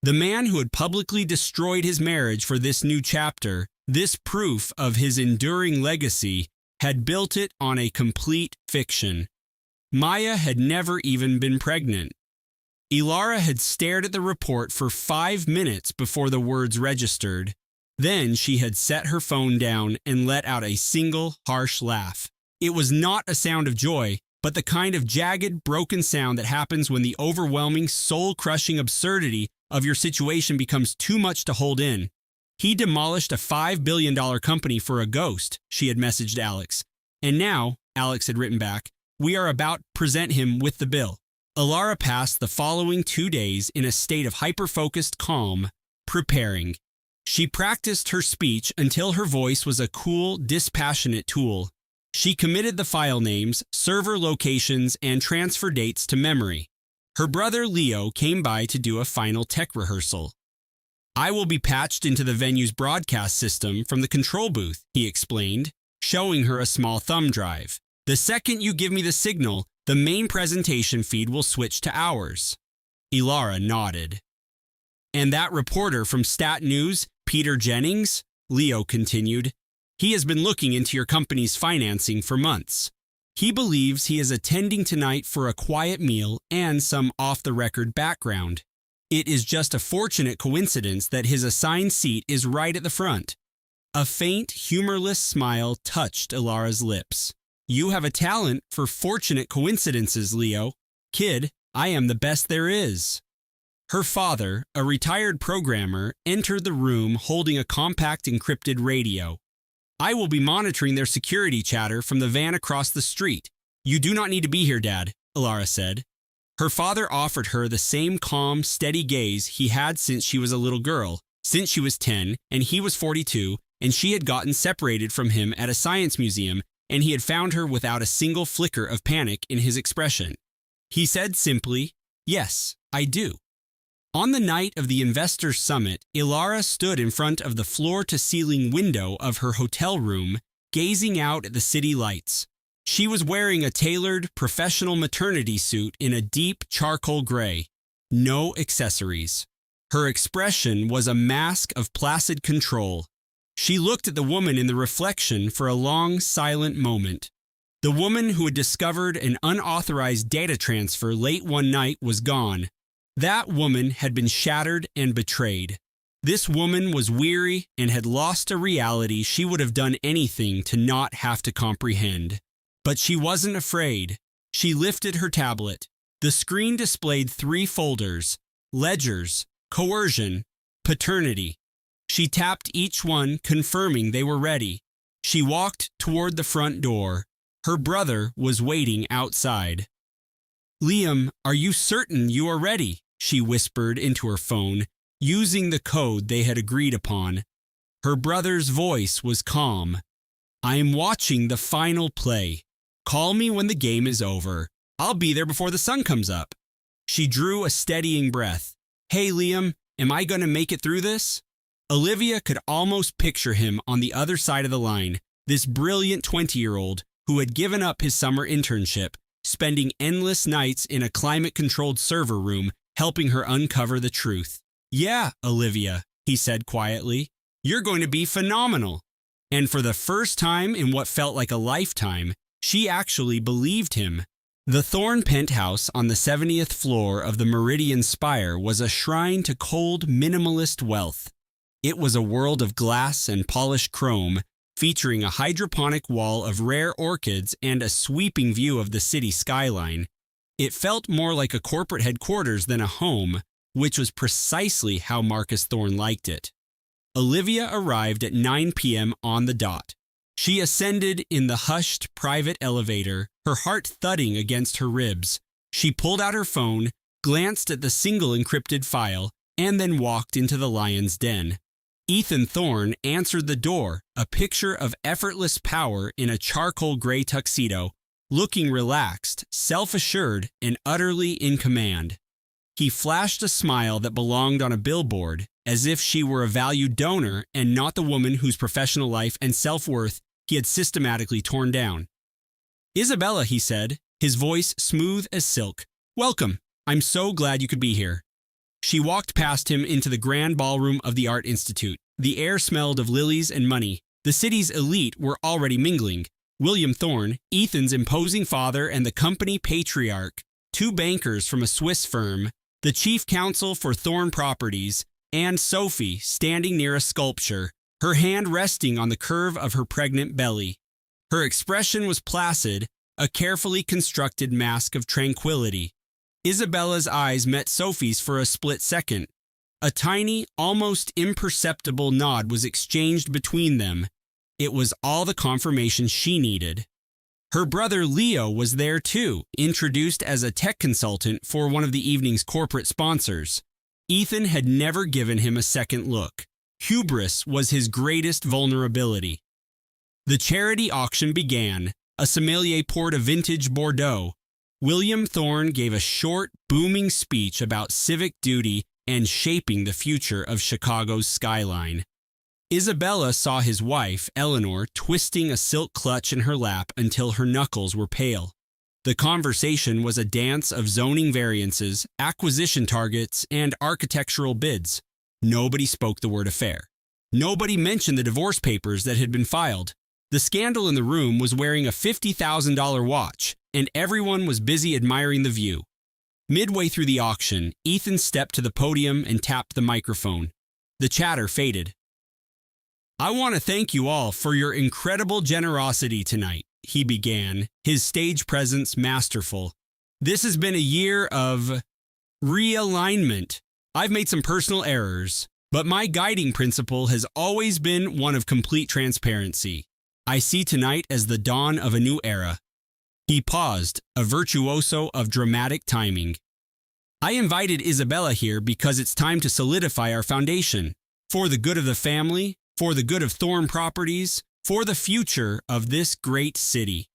The man who had publicly destroyed his marriage for this new chapter, this proof of his enduring legacy, had built it on a complete fiction. Maya had never even been pregnant. Ilara had stared at the report for 5 minutes before the words registered. Then she had set her phone down and let out a single harsh laugh. It was not a sound of joy, but the kind of jagged, broken sound that happens when the overwhelming, soul-crushing absurdity of your situation becomes too much to hold in. "He demolished a $5 billion company for a ghost," she had messaged Alex. "And now," Alex had written back, "we are about to present him with the bill." Ilara passed the following 2 days in a state of hyper-focused calm, preparing. She practiced her speech until her voice was a cool, dispassionate tool. She committed the file names, server locations, and transfer dates to memory. Her brother Leo came by to do a final tech rehearsal. "I will be patched into the venue's broadcast system from the control booth," he explained, showing her a small thumb drive. "The second you give me the signal, the main presentation feed will switch to ours." Ilara nodded. "And that reporter from Stat News, Peter Jennings," Leo continued, "he has been looking into your company's financing for months. He believes he is attending tonight for a quiet meal and some off-the-record background. It is just a fortunate coincidence that his assigned seat is right at the front." A faint, humorless smile touched Ilara's lips. "You have a talent for fortunate coincidences, Leo. Kid, I am the best there is." Her father, a retired programmer, entered the room holding a compact encrypted radio. "I will be monitoring their security chatter from the van across the street. You do not need to be here, Dad," Ilara said. Her father offered her the same calm, steady gaze he had since she was a little girl, since she was 10 and he was 42, and she had gotten separated from him at a science museum, and he had found her without a single flicker of panic in his expression. He said simply, "Yes, I do." On the night of the Investor Summit, Ilara stood in front of the floor-to-ceiling window of her hotel room, gazing out at the city lights. She was wearing a tailored, professional maternity suit in a deep charcoal gray. No accessories. Her expression was a mask of placid control. She looked at the woman in the reflection for a long, silent moment. The woman who had discovered an unauthorized data transfer late one night was gone. That woman had been shattered and betrayed. This woman was weary and had lost a reality she would have done anything to not have to comprehend. But she wasn't afraid. She lifted her tablet. The screen displayed 3 folders: ledgers, coercion, paternity. She tapped each one, confirming they were ready. She walked toward the front door. Her brother was waiting outside. "Liam, are you certain you are ready?" she whispered into her phone, using the code they had agreed upon. Her brother's voice was calm. "I am watching the final play. Call me when the game is over. I'll be there before the sun comes up." She drew a steadying breath. "Hey, Liam, am I going to make it through this?" Olivia could almost picture him on the other side of the line, this brilliant 20-year-old who had given up his summer internship, spending endless nights in a climate-controlled server room helping her uncover the truth. "Yeah, Olivia," he said quietly, "you're going to be phenomenal." And for the first time in what felt like a lifetime, she actually believed him. The Thorn penthouse on the 70th floor of the Meridian Spire was a shrine to cold, minimalist wealth. It was a world of glass and polished chrome, featuring a hydroponic wall of rare orchids and a sweeping view of the city skyline. It felt more like a corporate headquarters than a home, which was precisely how Marcus Thorn liked it. Olivia arrived at 9 p.m. on the dot. She ascended in the hushed, private elevator, her heart thudding against her ribs. She pulled out her phone, glanced at the single encrypted file, and then walked into the lion's den. Ethan Thorn answered the door, a picture of effortless power in a charcoal gray tuxedo, looking relaxed, self-assured, and utterly in command. He flashed a smile that belonged on a billboard, as if she were a valued donor and not the woman whose professional life and self-worth he had systematically torn down. "Isabella," he said, his voice smooth as silk. "Welcome. I'm so glad you could be here." She walked past him into the grand ballroom of the Art Institute. The air smelled of lilies and money. The city's elite were already mingling. William Thorn, Ethan's imposing father and the company patriarch, 2 bankers from a Swiss firm, the chief counsel for Thorn Properties, and Sophie standing near a sculpture, her hand resting on the curve of her pregnant belly. Her expression was placid, a carefully constructed mask of tranquility. Isabella's eyes met Sophie's for a split second. A tiny, almost imperceptible nod was exchanged between them. It was all the confirmation she needed. Her brother Leo was there too, introduced as a tech consultant for one of the evening's corporate sponsors. Ethan had never given him a second look. Hubris was his greatest vulnerability. The charity auction began. A sommelier poured a vintage Bordeaux. William Thorn gave a short, booming speech about civic duty and shaping the future of Chicago's skyline. Isabella saw his wife, Eleanor, twisting a silk clutch in her lap until her knuckles were pale. The conversation was a dance of zoning variances, acquisition targets, and architectural bids. Nobody spoke the word affair. Nobody mentioned the divorce papers that had been filed. The scandal in the room was wearing a $50,000 watch, and everyone was busy admiring the view. Midway through the auction, Ethan stepped to the podium and tapped the microphone. The chatter faded. "I want to thank you all for your incredible generosity tonight," he began, his stage presence masterful. "This has been a year of realignment. I've made some personal errors, but my guiding principle has always been one of complete transparency. I see tonight as the dawn of a new era." He paused, a virtuoso of dramatic timing. "I invited Isabella here because it's time to solidify our foundation, for the good of the family, for the good of Thorn Properties, for the future of this great city."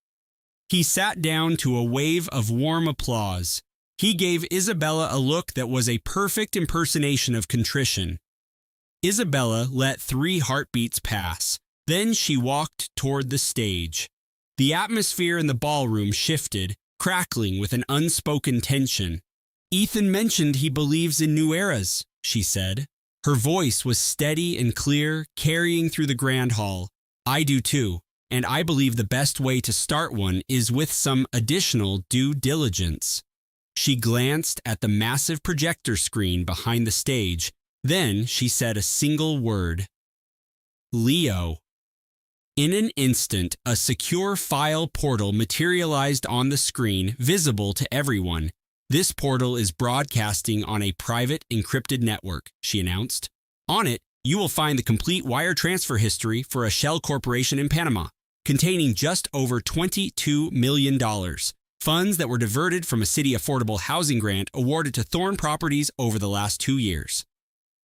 He sat down to a wave of warm applause. He gave Isabella a look that was a perfect impersonation of contrition. Isabella let 3 heartbeats pass. Then she walked toward the stage. The atmosphere in the ballroom shifted, crackling with an unspoken tension. "Ethan mentioned he believes in new eras," she said. Her voice was steady and clear, carrying through the grand hall. "I do too, and I believe the best way to start one is with some additional due diligence." She glanced at the massive projector screen behind the stage. Then she said a single word. "Leo." In an instant, a secure file portal materialized on the screen, visible to everyone. "This portal is broadcasting on a private, encrypted network," she announced. "On it, you will find the complete wire transfer history for a shell corporation in Panama, containing just over $22 million, funds that were diverted from a city affordable housing grant awarded to Thorne Properties over the last 2 years."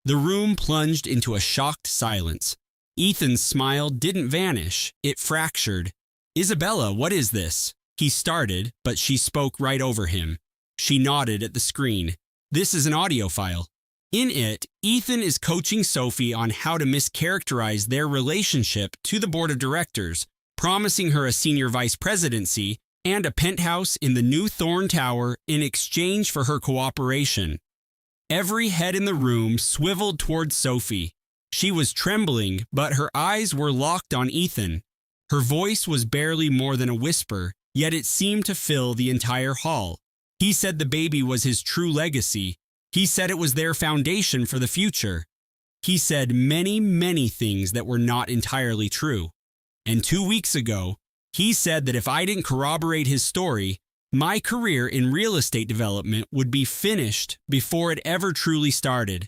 The room plunged into a shocked silence. Ethan's smile didn't vanish, it fractured. "Isabella, what is this?" He started, but she spoke right over him. She nodded at the screen. "This is an audio file. In it, Ethan is coaching Sophie on how to mischaracterize their relationship to the board of directors, promising her a senior vice presidency and a penthouse in the new Thorne Tower in exchange for her cooperation." Every head in the room swiveled toward Sophie. She was trembling, but her eyes were locked on Ethan. Her voice was barely more than a whisper, yet it seemed to fill the entire hall. He said the baby was his true legacy. He said it was their foundation for the future. He said many, many things that were not entirely true. And 2 weeks ago, he said that if I didn't corroborate his story, my career in real estate development would be finished before it ever truly started.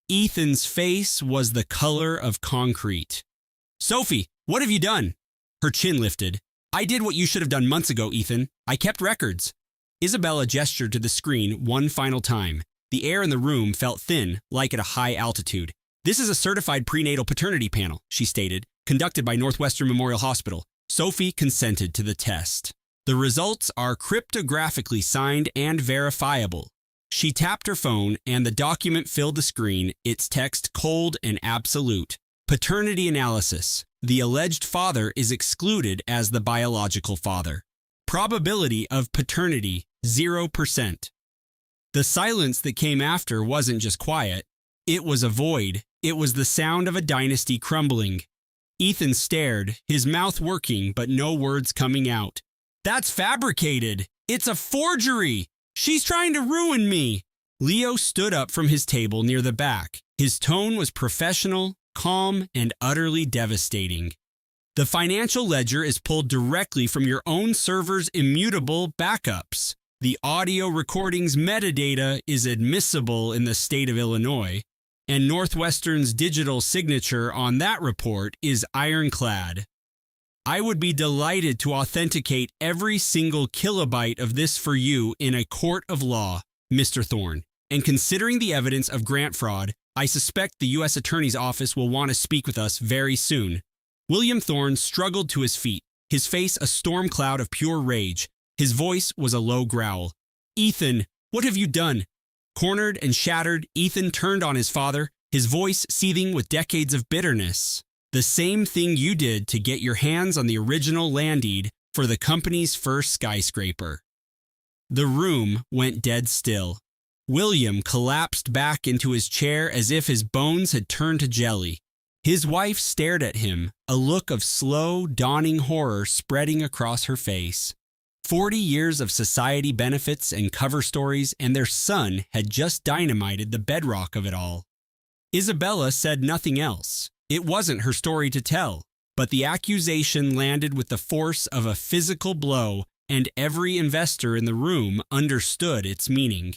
Ethan's face was the color of concrete. "Sophie, what have you done?" Her chin lifted. "I did what you should have done months ago, Ethan. I kept records." Isabella gestured to the screen one final time. The air in the room felt thin, like at a high altitude. "This is a certified prenatal paternity panel," she stated, "conducted by Northwestern Memorial Hospital." Sophie consented to the test. "The results are cryptographically signed and verifiable." She tapped her phone and the document filled the screen, its text cold and absolute. "Paternity analysis. The alleged father is excluded as the biological father. Probability of paternity, 0%. The silence that came after wasn't just quiet. It was a void. It was the sound of a dynasty crumbling. Ethan stared, his mouth working but no words coming out. "That's fabricated. It's a forgery. She's trying to ruin me." Leo stood up from his table near the back. His tone was professional, calm, and utterly devastating. "The financial ledger is pulled directly from your own server's immutable backups. The audio recording's metadata is admissible in the state of Illinois, and Northwestern's digital signature on that report is ironclad. I would be delighted to authenticate every single kilobyte of this for you in a court of law, Mr. Thorne. And considering the evidence of grant fraud, I suspect the U.S. Attorney's Office will want to speak with us very soon." William Thorne struggled to his feet, his face a storm cloud of pure rage. His voice was a low growl. "Ethan, what have you done?" Cornered and shattered, Ethan turned on his father, his voice seething with decades of bitterness. "The same thing you did to get your hands on the original land deed for the company's first skyscraper." The room went dead still. William collapsed back into his chair as if his bones had turned to jelly. His wife stared at him, a look of slow, dawning horror spreading across her face. 40 years of society benefits and cover stories, and their son had just dynamited the bedrock of it all. Isabella said nothing else. It wasn't her story to tell, but the accusation landed with the force of a physical blow, and every investor in the room understood its meaning.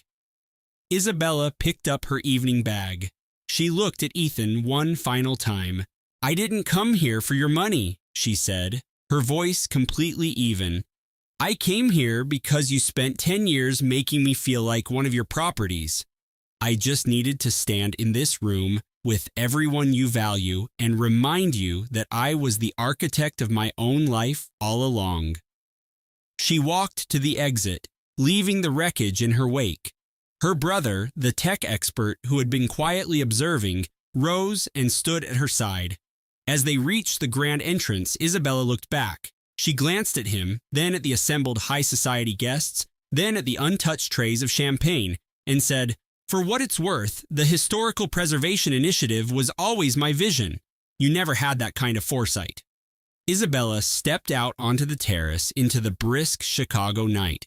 Isabella picked up her evening bag. She looked at Ethan one final time. "I didn't come here for your money," she said, her voice completely even. "I came here because you spent 10 years making me feel like one of your properties. I just needed to stand in this room with everyone you value and remind you that I was the architect of my own life all along." She walked to the exit, leaving the wreckage in her wake. Her brother, the tech expert who had been quietly observing, rose and stood at her side. As they reached the grand entrance, Isabella looked back. She glanced at him, then at the assembled high society guests, then at the untouched trays of champagne, and said, "For what it's worth, the Historical Preservation Initiative was always my vision. You never had that kind of foresight." Isabella stepped out onto the terrace into the brisk Chicago night.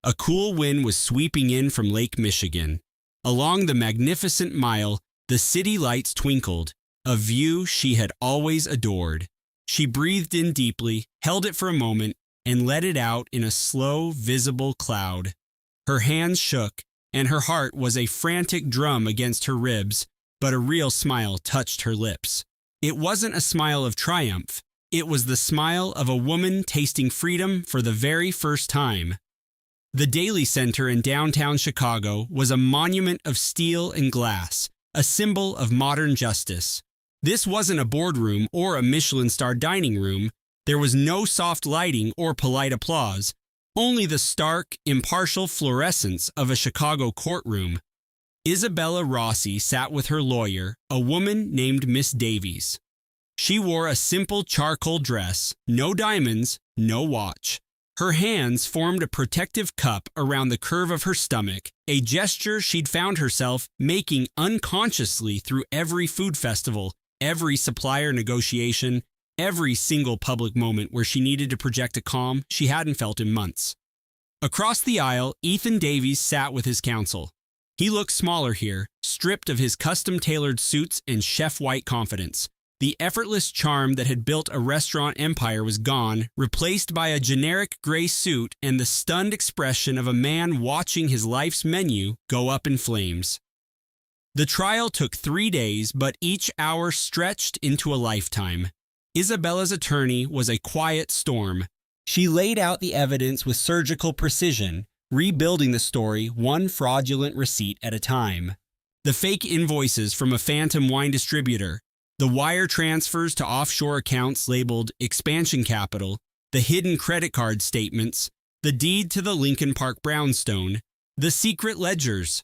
A cool wind was sweeping in from Lake Michigan. Along the magnificent mile, the city lights twinkled, a view she had always adored. She breathed in deeply, held it for a moment, and let it out in a slow, visible cloud. Her hands shook, and her heart was a frantic drum against her ribs, but a real smile touched her lips. It wasn't a smile of triumph. It was the smile of a woman tasting freedom for the very first time. The Daily Center in downtown Chicago was a monument of steel and glass, a symbol of modern justice. This wasn't a boardroom or a Michelin-starred dining room. There was no soft lighting or polite applause, only the stark, impartial fluorescence of a Chicago courtroom. Isabella Rossi sat with her lawyer, a woman named Miss Davies. She wore a simple charcoal dress, no diamonds, no watch. Her hands formed a protective cup around the curve of her stomach, a gesture she'd found herself making unconsciously through every food festival, every supplier negotiation, every single public moment where she needed to project a calm she hadn't felt in months. Across the aisle, Ethan Davies sat with his counsel. He looked smaller here, stripped of his custom-tailored suits and chef-white confidence. The effortless charm that had built a restaurant empire was gone, replaced by a generic gray suit and the stunned expression of a man watching his life's menu go up in flames. The trial took 3 days, but each hour stretched into a lifetime. Isabella's attorney was a quiet storm. She laid out the evidence with surgical precision, rebuilding the story one fraudulent receipt at a time. The fake invoices from a phantom wine distributor, the wire transfers to offshore accounts labeled expansion capital, the hidden credit card statements, the deed to the Lincoln Park brownstone, the secret ledgers.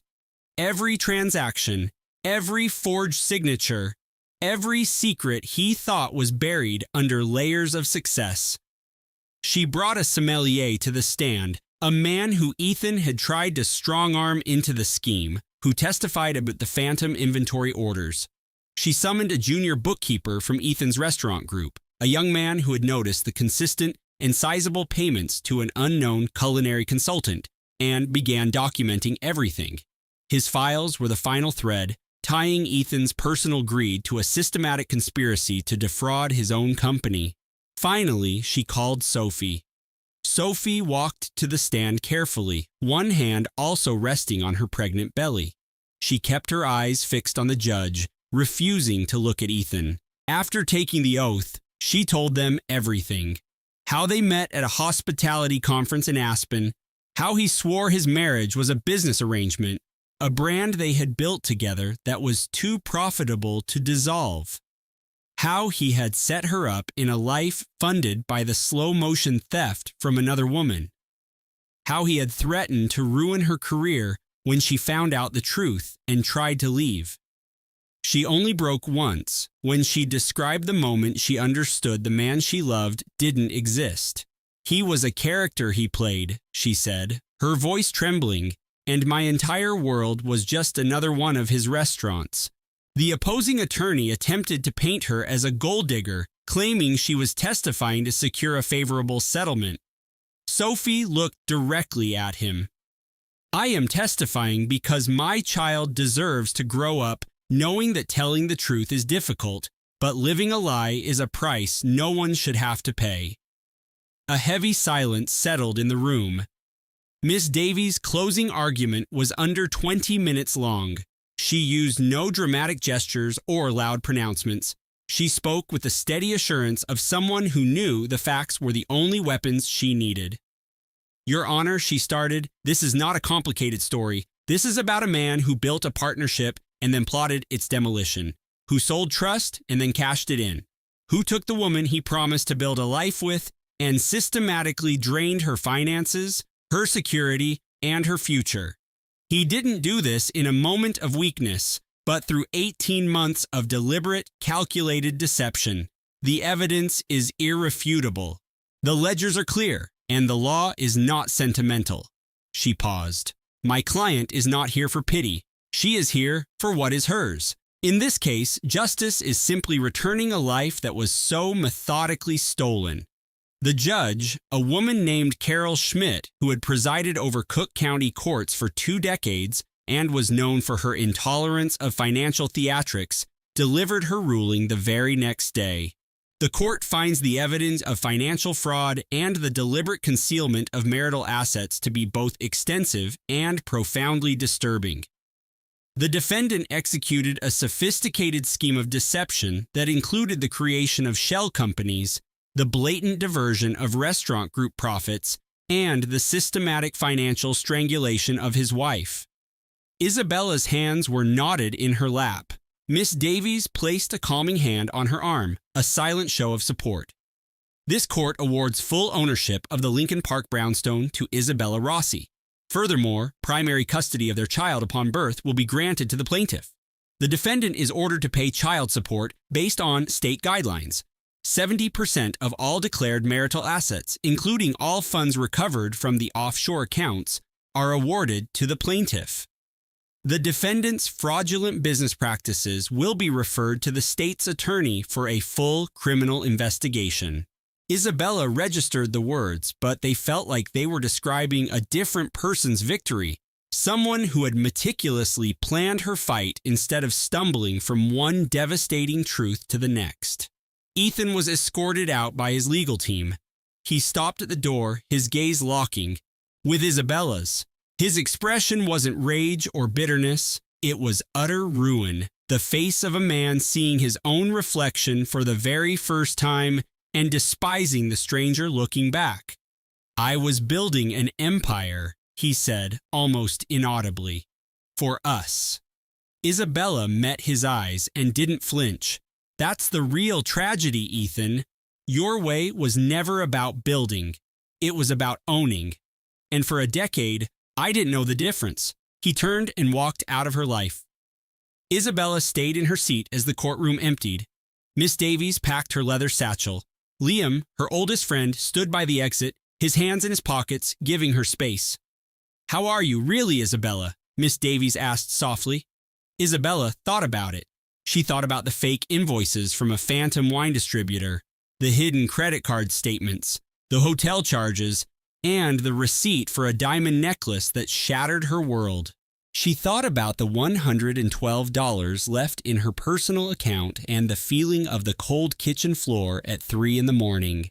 Every transaction, every forged signature, every secret he thought was buried under layers of success. She brought a sommelier to the stand, a man who Ethan had tried to strong-arm into the scheme, who testified about the phantom inventory orders. She summoned a junior bookkeeper from Ethan's restaurant group, a young man who had noticed the consistent and sizable payments to an unknown culinary consultant, and began documenting everything. His files were the final thread, tying Ethan's personal greed to a systematic conspiracy to defraud his own company. Finally, she called Sophie. Sophie walked to the stand carefully, one hand also resting on her pregnant belly. She kept her eyes fixed on the judge, refusing to look at Ethan. After taking the oath, she told them everything. How they met at a hospitality conference in Aspen, how he swore his marriage was a business arrangement, a brand they had built together that was too profitable to dissolve. How he had set her up in a life funded by the slow-motion theft from another woman. How he had threatened to ruin her career when she found out the truth and tried to leave. She only broke once, when she described the moment she understood the man she loved didn't exist. He was a character he played, she said, her voice trembling, and my entire world was just another one of his restaurants. The opposing attorney attempted to paint her as a gold digger, claiming she was testifying to secure a favorable settlement. Sophie looked directly at him. I am testifying because my child deserves to grow up knowing that telling the truth is difficult, but living a lie is a price no one should have to pay. A heavy silence settled in the room. Miss Davies' closing argument was under 20 minutes long. She used no dramatic gestures or loud pronouncements. She spoke with the steady assurance of someone who knew the facts were the only weapons she needed. Your Honor, she started, this is not a complicated story. This is about a man who built a partnership and then plotted its demolition, who sold trust and then cashed it in, who took the woman he promised to build a life with and systematically drained her finances, her security, and her future. He didn't do this in a moment of weakness, but through 18 months of deliberate, calculated deception. The evidence is irrefutable. The ledgers are clear, and the law is not sentimental. She paused. My client is not here for pity. She is here for what is hers. In this case, justice is simply returning a life that was so methodically stolen. The judge, a woman named Carol Schmidt, who had presided over Cook County courts for 2 decades and was known for her intolerance of financial theatrics, delivered her ruling the very next day. The court finds the evidence of financial fraud and the deliberate concealment of marital assets to be both extensive and profoundly disturbing. The defendant executed a sophisticated scheme of deception that included the creation of shell companies, the blatant diversion of restaurant group profits, and the systematic financial strangulation of his wife. Isabella's hands were knotted in her lap. Miss Davies placed a calming hand on her arm, a silent show of support. This court awards full ownership of the Lincoln Park brownstone to Isabella Rossi. Furthermore, primary custody of their child upon birth will be granted to the plaintiff. The defendant is ordered to pay child support based on state guidelines. 70% of all declared marital assets, including all funds recovered from the offshore accounts, are awarded to the plaintiff. The defendant's fraudulent business practices will be referred to the state's attorney for a full criminal investigation. Isabella registered the words, but they felt like they were describing a different person's victory, someone who had meticulously planned her fight instead of stumbling from one devastating truth to the next. Ethan was escorted out by his legal team. He stopped at the door, his gaze locking with Isabella's. His expression wasn't rage or bitterness, it was utter ruin, the face of a man seeing his own reflection for the very first time and despising the stranger looking back. I was building an empire, he said, almost inaudibly. For us. Isabella met his eyes and didn't flinch. That's the real tragedy, Ethan. Your way was never about building. It was about owning. And for a decade, I didn't know the difference. He turned and walked out of her life. Isabella stayed in her seat as the courtroom emptied. Miss Davies packed her leather satchel. Liam, her oldest friend, stood by the exit, his hands in his pockets, giving her space. How are you, really, Isabella? Miss Davies asked softly. Isabella thought about it. She thought about the fake invoices from a phantom wine distributor, the hidden credit card statements, the hotel charges, and the receipt for a diamond necklace that shattered her world. She thought about the $112 left in her personal account and the feeling of the cold kitchen floor at 3 a.m.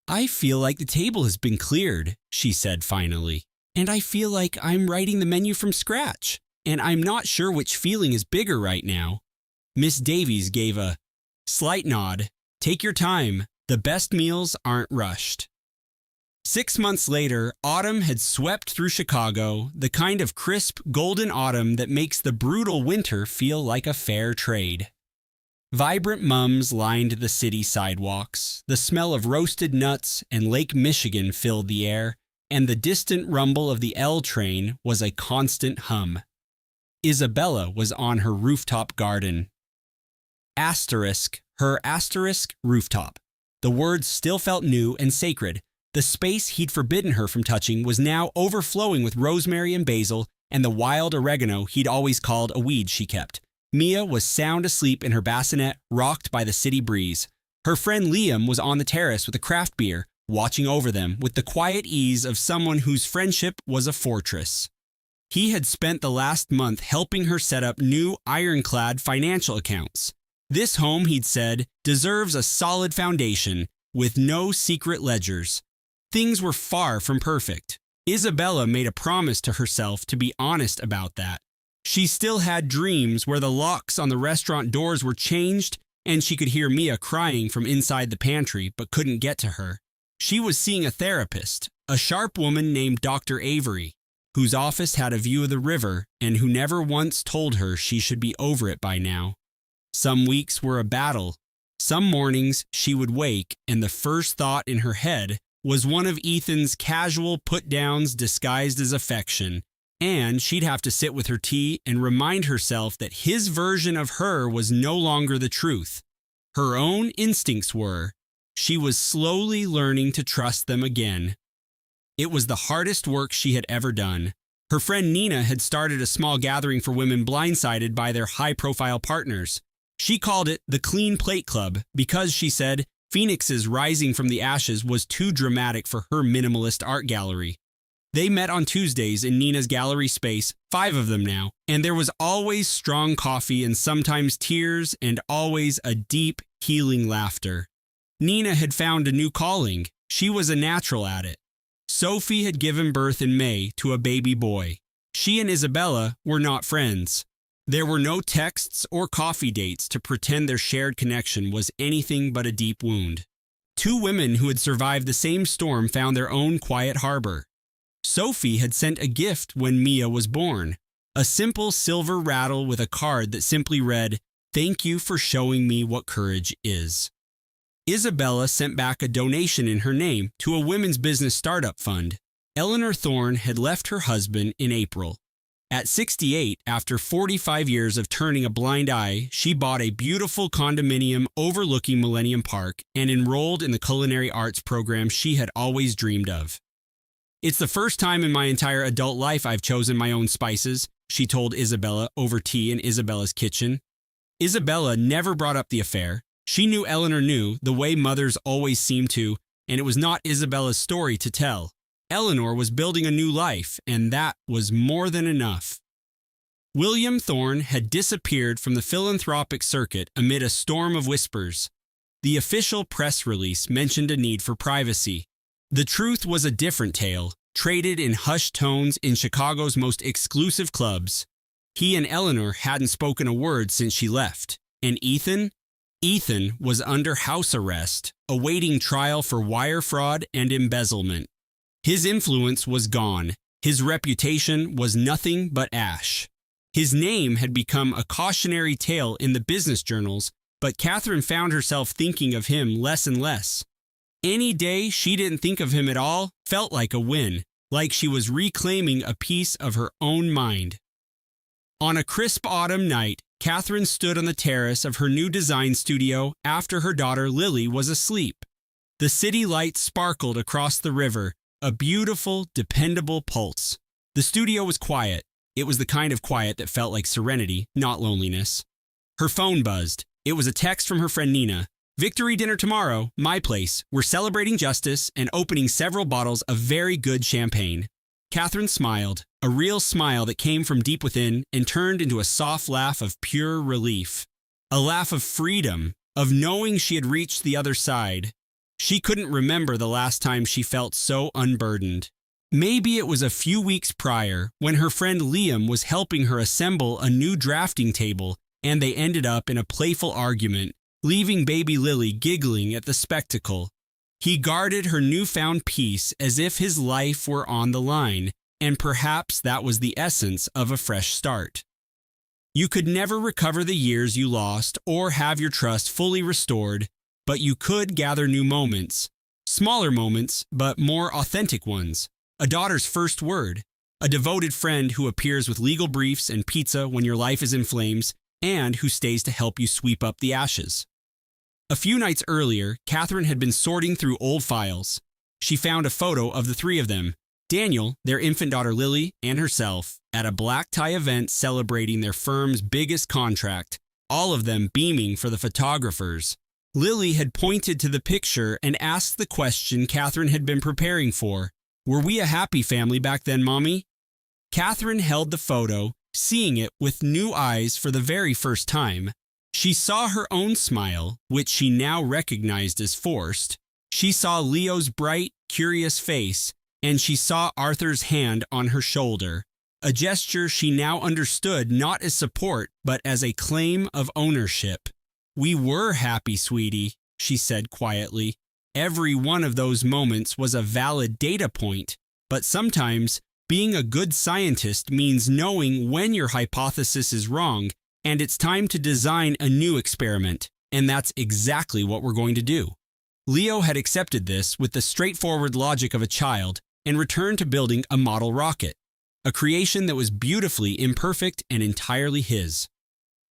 I feel like the table has been cleared, she said finally, and I feel like I'm writing the menu from scratch, and I'm not sure which feeling is bigger right now. Miss Davies gave a slight nod. Take your time. The best meals aren't rushed. 6 months later, autumn had swept through Chicago, the kind of crisp, golden autumn that makes the brutal winter feel like a fair trade. Vibrant mums lined the city sidewalks, the smell of roasted nuts and Lake Michigan filled the air, and the distant rumble of the L train was a constant hum. Isabella was on her rooftop garden. Her rooftop. The words still felt new and sacred. The space he'd forbidden her from touching was now overflowing with rosemary and basil and the wild oregano he'd always called a weed she kept. Mia was sound asleep in her bassinet, rocked by the city breeze. Her friend Liam was on the terrace with a craft beer, watching over them with the quiet ease of someone whose friendship was a fortress. He had spent the last month helping her set up new ironclad financial accounts. This home, he'd said, deserves a solid foundation with no secret ledgers. Things were far from perfect. Isabella made a promise to herself to be honest about that. She still had dreams where the locks on the restaurant doors were changed and she could hear Mia crying from inside the pantry but couldn't get to her. She was seeing a therapist, a sharp woman named Dr. Avery, whose office had a view of the river and who never once told her she should be over it by now. Some weeks were a battle. Some mornings she would wake and the first thought in her head was one of Ethan's casual put-downs disguised as affection, and she'd have to sit with her tea and remind herself that his version of her was no longer the truth. Her own instincts were. She was slowly learning to trust them again. It was the hardest work she had ever done. Her friend Nina had started a small gathering for women blindsided by their high-profile partners. She called it the Clean Plate Club because, she said, Phoenix's rising from the ashes was too dramatic for her minimalist art gallery. They met on Tuesdays in Nina's gallery space, 5 of them now, and there was always strong coffee and sometimes tears and always a deep, healing laughter. Nina had found a new calling. She was a natural at it. Sophie had given birth in May to a baby boy. She and Isabella were not friends. There were no texts or coffee dates to pretend their shared connection was anything but a deep wound. 2 women who had survived the same storm found their own quiet harbor. Sophie had sent a gift when Mia was born, a simple silver rattle with a card that simply read, "Thank you for showing me what courage is." Isabella sent back a donation in her name to a women's business startup fund. Eleanor Thorne had left her husband in April. At 68, after 45 years of turning a blind eye, she bought a beautiful condominium overlooking Millennium Park and enrolled in the culinary arts program she had always dreamed of. "It's the first time in my entire adult life I've chosen my own spices," she told Isabella over tea in Isabella's kitchen. Isabella never brought up the affair. She knew Eleanor knew, the way mothers always seem to, and it was not Isabella's story to tell. Eleanor was building a new life, and that was more than enough. William Thorne had disappeared from the philanthropic circuit amid a storm of whispers. The official press release mentioned a need for privacy. The truth was a different tale, traded in hushed tones in Chicago's most exclusive clubs. He and Eleanor hadn't spoken a word since she left. And Ethan? Ethan was under house arrest, awaiting trial for wire fraud and embezzlement. His influence was gone. His reputation was nothing but ash. His name had become a cautionary tale in the business journals, but Catherine found herself thinking of him less and less. Any day she didn't think of him at all felt like a win, like she was reclaiming a piece of her own mind. On a crisp autumn night, Catherine stood on the terrace of her new design studio after her daughter Lily was asleep. The city lights sparkled across the river, a beautiful, dependable pulse. The studio was quiet. It was the kind of quiet that felt like serenity, not loneliness. Her phone buzzed. It was a text from her friend Nina. "Victory dinner tomorrow, my place. We're celebrating justice and opening several bottles of very good champagne." Catherine smiled, a real smile that came from deep within and turned into a soft laugh of pure relief. A laugh of freedom, of knowing she had reached the other side. She couldn't remember the last time she felt so unburdened. Maybe it was a few weeks prior when her friend Liam was helping her assemble a new drafting table and they ended up in a playful argument, leaving baby Lily giggling at the spectacle. He guarded her newfound peace as if his life were on the line, and perhaps that was the essence of a fresh start. You could never recover the years you lost or have your trust fully restored, but you could gather new moments, smaller moments, but more authentic ones. A daughter's first word, a devoted friend who appears with legal briefs and pizza when your life is in flames, and who stays to help you sweep up the ashes. A few nights earlier, Catherine had been sorting through old files. She found a photo of the 3 of them, Daniel, their infant daughter Lily, and herself, at a black tie event celebrating their firm's biggest contract, all of them beaming for the photographers. Lily had pointed to the picture and asked the question Catherine had been preparing for. "Were we a happy family back then, Mommy?" Catherine held the photo, seeing it with new eyes for the very first time. She saw her own smile, which she now recognized as forced. She saw Leo's bright, curious face, and she saw Arthur's hand on her shoulder, a gesture she now understood not as support, but as a claim of ownership. "We were happy, sweetie," she said quietly. Every one of those moments was a valid data point, but sometimes being a good scientist means knowing when your hypothesis is wrong and it's time to design a new experiment, and that's exactly what we're going to do. Leo had accepted this with the straightforward logic of a child and returned to building a model rocket, a creation that was beautifully imperfect and entirely his.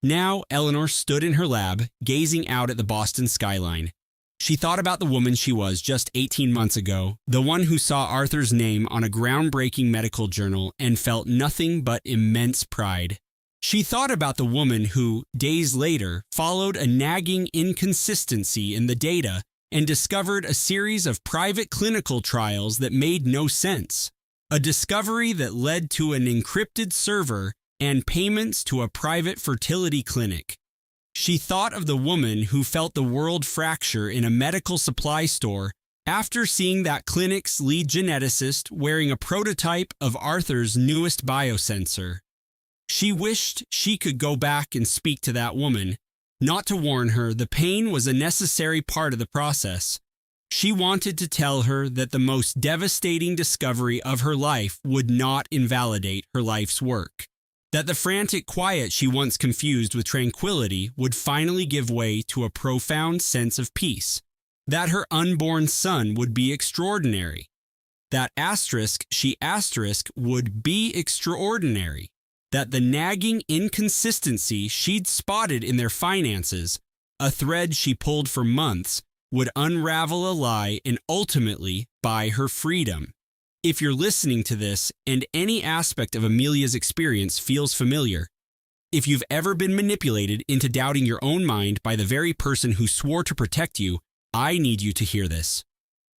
Now, Eleanor stood in her lab, gazing out at the Boston skyline. She thought about the woman she was just 18 months ago, the one who saw Arthur's name on a groundbreaking medical journal and felt nothing but immense pride. She thought about the woman who, days later, followed a nagging inconsistency in the data and discovered a series of private clinical trials that made no sense, a discovery that led to an encrypted server and payments to a private fertility clinic. She thought of the woman who felt the world fracture in a medical supply store after seeing that clinic's lead geneticist wearing a prototype of Arthur's newest biosensor. She wished she could go back and speak to that woman, not to warn her the pain was a necessary part of the process. She wanted to tell her that the most devastating discovery of her life would not invalidate her life's work, that the frantic quiet she once confused with tranquility would finally give way to a profound sense of peace, that her unborn son would be extraordinary, that she would be extraordinary, that the nagging inconsistency she'd spotted in their finances, a thread she pulled for months, would unravel a lie and ultimately buy her freedom. If you're listening to this and any aspect of Amelia's experience feels familiar, if you've ever been manipulated into doubting your own mind by the very person who swore to protect you, I need you to hear this.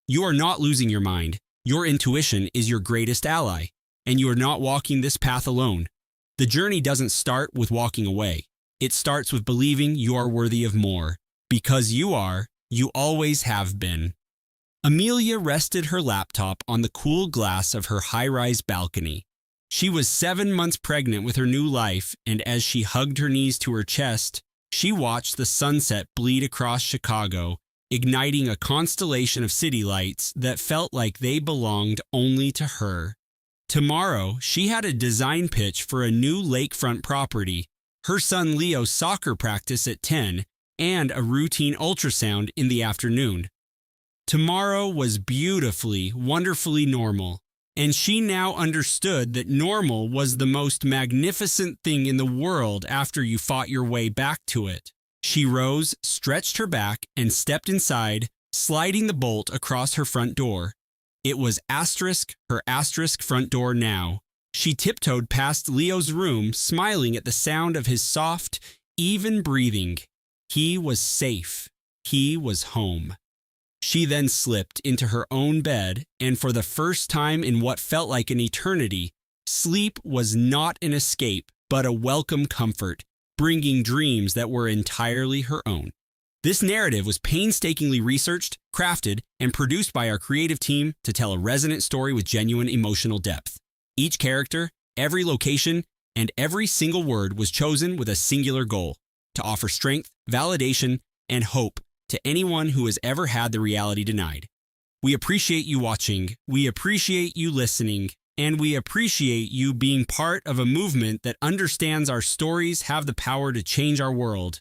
You are not losing your mind. Your intuition is your greatest ally, and you are not walking this path alone. The journey doesn't start with walking away. It starts with believing you are worthy of more. Because you are, you always have been. Amelia rested her laptop on the cool glass of her high-rise balcony. She was 7 months pregnant with her new life, and as she hugged her knees to her chest, she watched the sunset bleed across Chicago, igniting a constellation of city lights that felt like they belonged only to her. Tomorrow, she had a design pitch for a new lakefront property, her son Leo's soccer practice at 10, and a routine ultrasound in the afternoon. Tomorrow was beautifully, wonderfully normal, and she now understood that normal was the most magnificent thing in the world after you fought your way back to it. She rose, stretched her back, and stepped inside, sliding the bolt across her front door. It was her front door now. She tiptoed past Leo's room, smiling at the sound of his soft, even breathing. He was safe. He was home. She then slipped into her own bed, and for the first time in what felt like an eternity, sleep was not an escape, but a welcome comfort, bringing dreams that were entirely her own. This narrative was painstakingly researched, crafted, and produced by our creative team to tell a resonant story with genuine emotional depth. Each character, every location, and every single word was chosen with a singular goal: to offer strength, validation, and hope to anyone who has ever had the reality denied. We appreciate you watching, we appreciate you listening, and we appreciate you being part of a movement that understands our stories have the power to change our world.